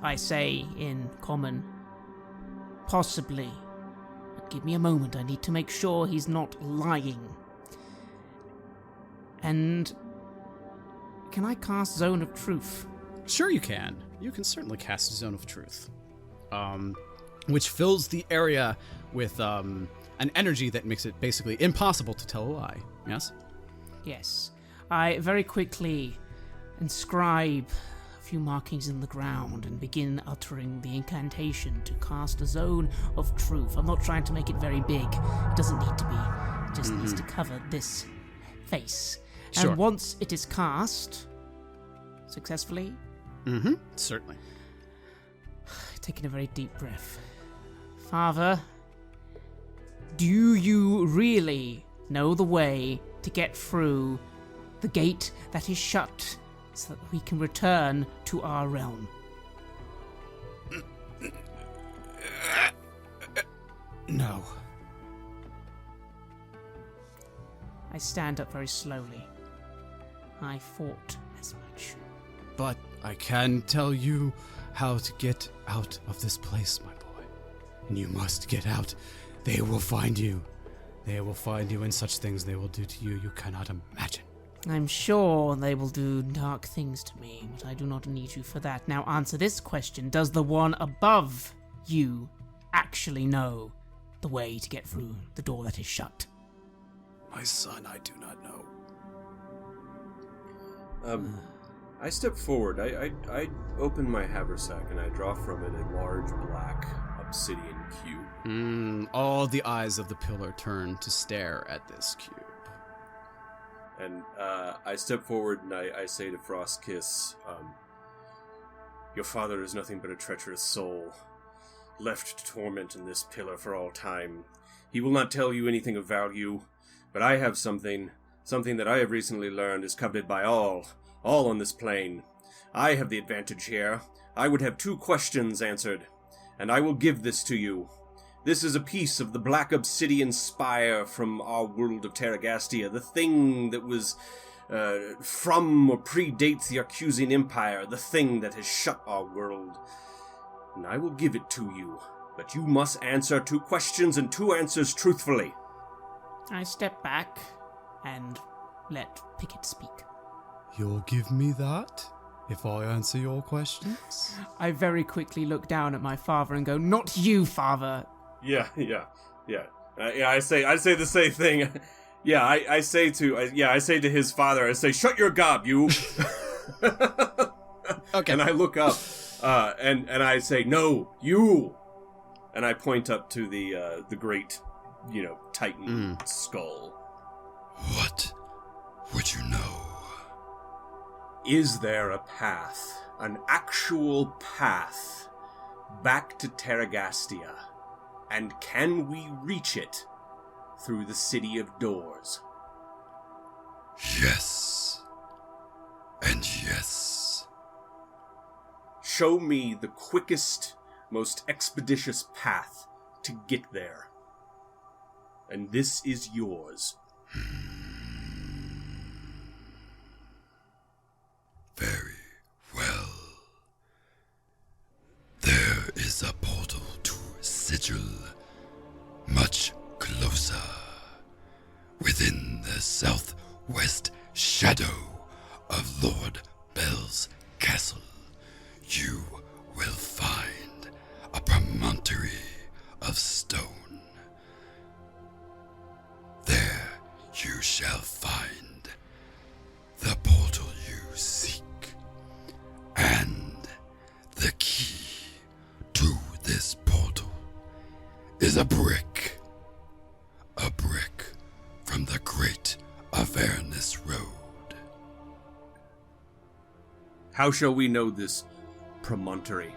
I say in common, possibly. But give me a moment, I need to make sure he's not lying. And can I cast Zone of Truth? Sure you can. You can certainly cast Zone of Truth. Which fills the area with an energy that makes it basically impossible to tell a lie. Yes? Yes. I very quickly inscribe a few markings in the ground and begin uttering the incantation to cast a Zone of Truth. I'm not trying to make it very big. It doesn't need to be. It just needs to cover this face. Sure. And once it is cast successfully... Certainly. Taking a very deep breath. Father, do you really know the way to get through the gate that is shut so that we can return to our realm? No. I stand up very slowly. I thought as much. But I can tell you how to get out of this place, my boy. And you must get out. They will find you. They will find you, and such things they will do to you cannot imagine. I'm sure they will do dark things to me, but I do not need you for that. Now answer this question. Does the one above you actually know the way to get through the door that is shut? My son, I do not know. I step forward. I open my haversack and I draw from it a large black obsidian cube. All the eyes of the pillar turn to stare at this cube. And I step forward and I say to Frostkiss, your father is nothing but a treacherous soul, left to torment in this pillar for all time. He will not tell you anything of value, but I have something that I have recently learned is coveted by all on this plane. I have the advantage here. I would have 2 questions answered, and I will give this to you. This is a piece of the black obsidian spire from our world of Terragastia, the thing that was from or predates the Arcusian Empire, the thing that has shut our world. And I will give it to you, but you must answer 2 questions and 2 answers truthfully. I step back and let Pickett speak. You'll give me that if I answer your questions? I very quickly look down at my father and go, "Not you, father." Yeah. I say the same thing. Yeah, I say to his father, I say, "Shut your gob, you." Okay. And I look up, and I say, "No, you." And I point up to the great, Titan skull. What would you know? Is there a path, an actual path, back to Terragastia? And can we reach it through the City of Doors? Yes. And yes. Show me the quickest, most expeditious path to get there. And this is yours. Very well. There is a portal to Sigil, much closer, within the southwest shadow of Lord Bell's castle. You will find a promontory of stone. There you shall find the portal you seek, and the key to this portal is a brick from the Great Avernus Road. How shall we know this promontory?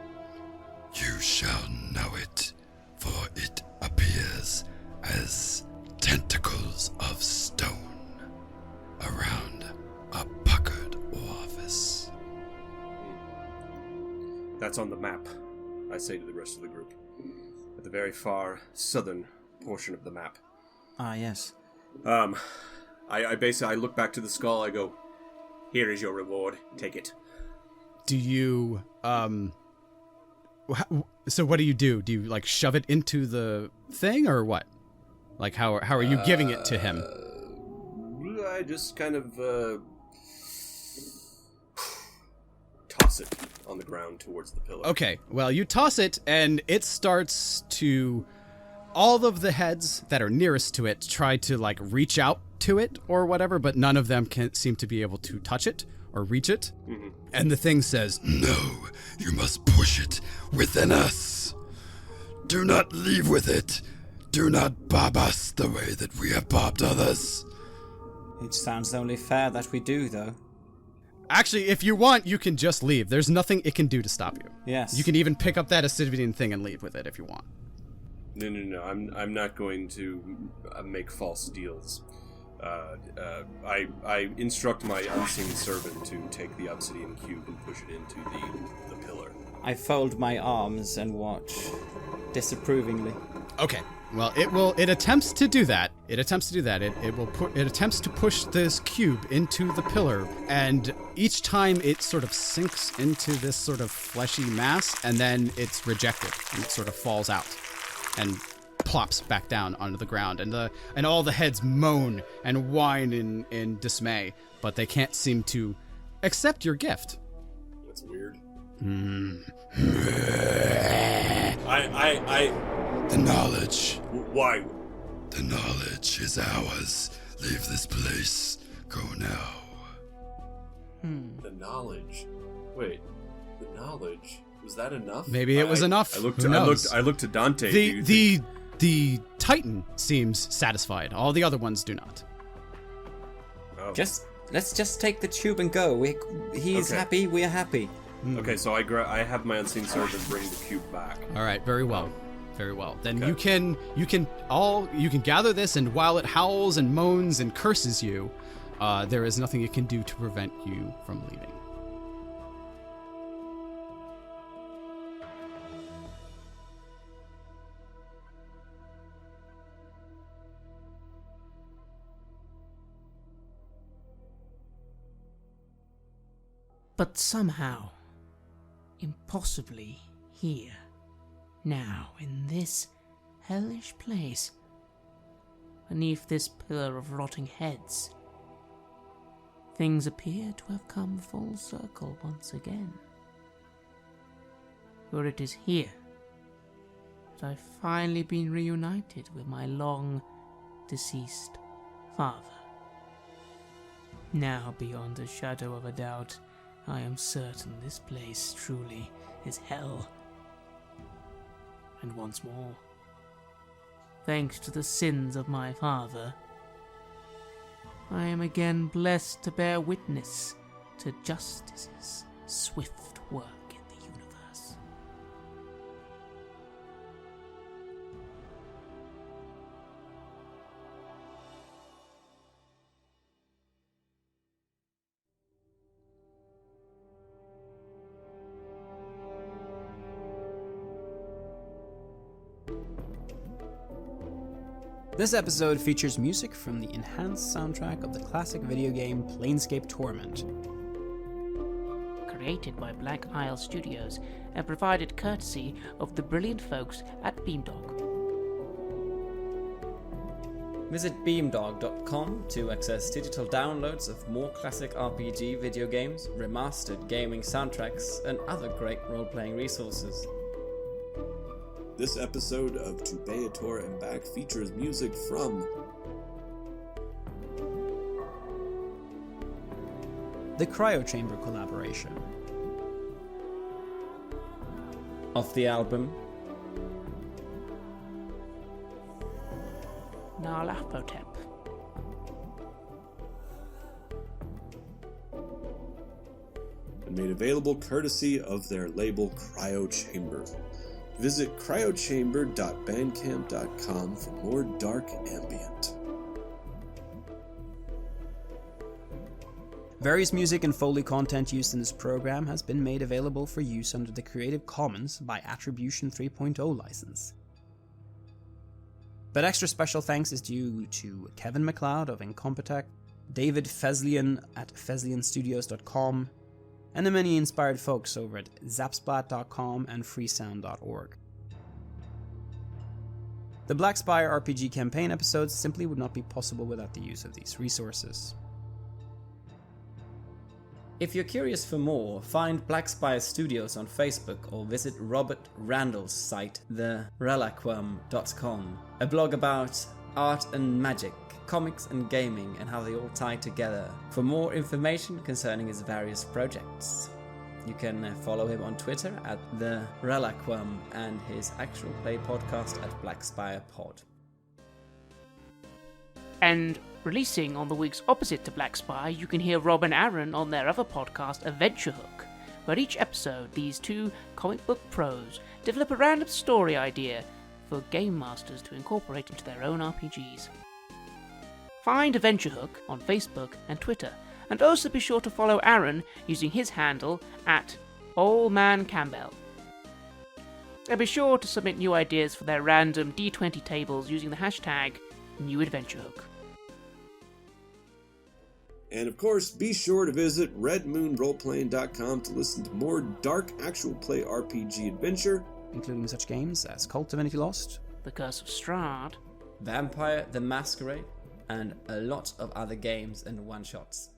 You shall know it, for it appears as tentacles of stone around a puckered orifice. That's on the map, I say to the rest of the group. At the very far southern portion of the map. Ah, yes. I basically look back to the skull. I go, "Here is your reward. Take it." Do you so what do? Do you like shove it into the thing or what? Like how are you giving it to him? I just kind of toss it on the ground towards the pillar. Okay, well, you toss it, and it starts to... All of the heads that are nearest to it try to, like, reach out to it or whatever, but none of them can seem to be able to touch it or reach it. Mm-hmm. And the thing says, "No, you must push it within us. Do not leave with it. Do not bob us the way that we have bobbed others." It sounds only fair that we do, though. Actually, if you want, you can just leave. There's nothing it can do to stop you. Yes. You can even pick up that Acidian thing and leave with it if you want. No. I'm not going to make false deals. I instruct my unseen servant to take the obsidian cube and push it into the pillar. I fold my arms and watch disapprovingly. Okay. Well, it attempts to do that. It attempts to push this cube into the pillar, and each time it sort of sinks into this sort of fleshy mass, and then it's rejected, and it sort of falls out and plops back down onto the ground, and all the heads moan and whine in dismay, but they can't seem to accept your gift. That's weird. The knowledge. Why? The knowledge is ours. Leave this place. Go now. The knowledge. Wait. The knowledge. Was that enough? Maybe it was enough. I looked to Dante. The Titan seems satisfied. All the other ones do not. Oh. Let's just take the tube and go. He's Okay. happy. We're happy. Okay, so I have my unseen servant bring the cube back. All right, very well. Very well. Then Okay. you can gather this, and while it howls and moans and curses you, there is nothing it can do to prevent you from leaving. But somehow, impossibly, here, now, in this hellish place, beneath this pillar of rotting heads, things appear to have come full circle once again. For it is here that I've finally been reunited with my long-deceased father. Now, beyond a shadow of a doubt, I am certain this place truly is hell. And once more, thanks to the sins of my father, I am again blessed to bear witness to justice's swift work in the universe. This episode features music from the enhanced soundtrack of the classic video game Planescape Torment. Created by Black Isle Studios and provided courtesy of the brilliant folks at Beamdog. Visit Beamdog.com to access digital downloads of more classic RPG video games, remastered gaming soundtracks, and other great role-playing resources. This episode of To Baator and Back features music from The Cryo Chamber collaboration. Of the album Nyarlathotep. and made available courtesy of their label Cryo Chamber. Visit cryochamber.bandcamp.com for more dark ambient. Various music and Foley content used in this program has been made available for use under the Creative Commons by Attribution 3.0 license. But extra special thanks is due to Kevin MacLeod of Incompetech, David Feslian at feslianstudios.com, and the many inspired folks over at zapsplat.com and freesound.org. The Black Spire RPG campaign episodes simply would not be possible without the use of these resources. If you're curious for more, find Black Spire Studios on Facebook or visit Robert Randall's site, thereliquum.com, a blog about art and magic, comics and gaming, and how they all tie together, for more information concerning his various projects. You can follow him on Twitter at thereliquum and his actual play podcast at Black Spire Pod. And releasing on the weeks opposite to Black Spire, you can hear Rob and Aaron on their other podcast, Adventure Hook, where each episode these two comic book pros develop a random story idea for game masters to incorporate into their own RPGs. Find Adventure Hook on Facebook and Twitter, and also be sure to follow Aaron using his handle at allmancampbell. And be sure to submit new ideas for their random D20 tables using the hashtag #NewAdventureHook. And of course, be sure to visit redmoonroleplaying.com to listen to more dark actual play RPG adventure, including such games as Cult Divinity Lost, The Curse of Strahd, Vampire the Masquerade, and a lot of other games and one-shots.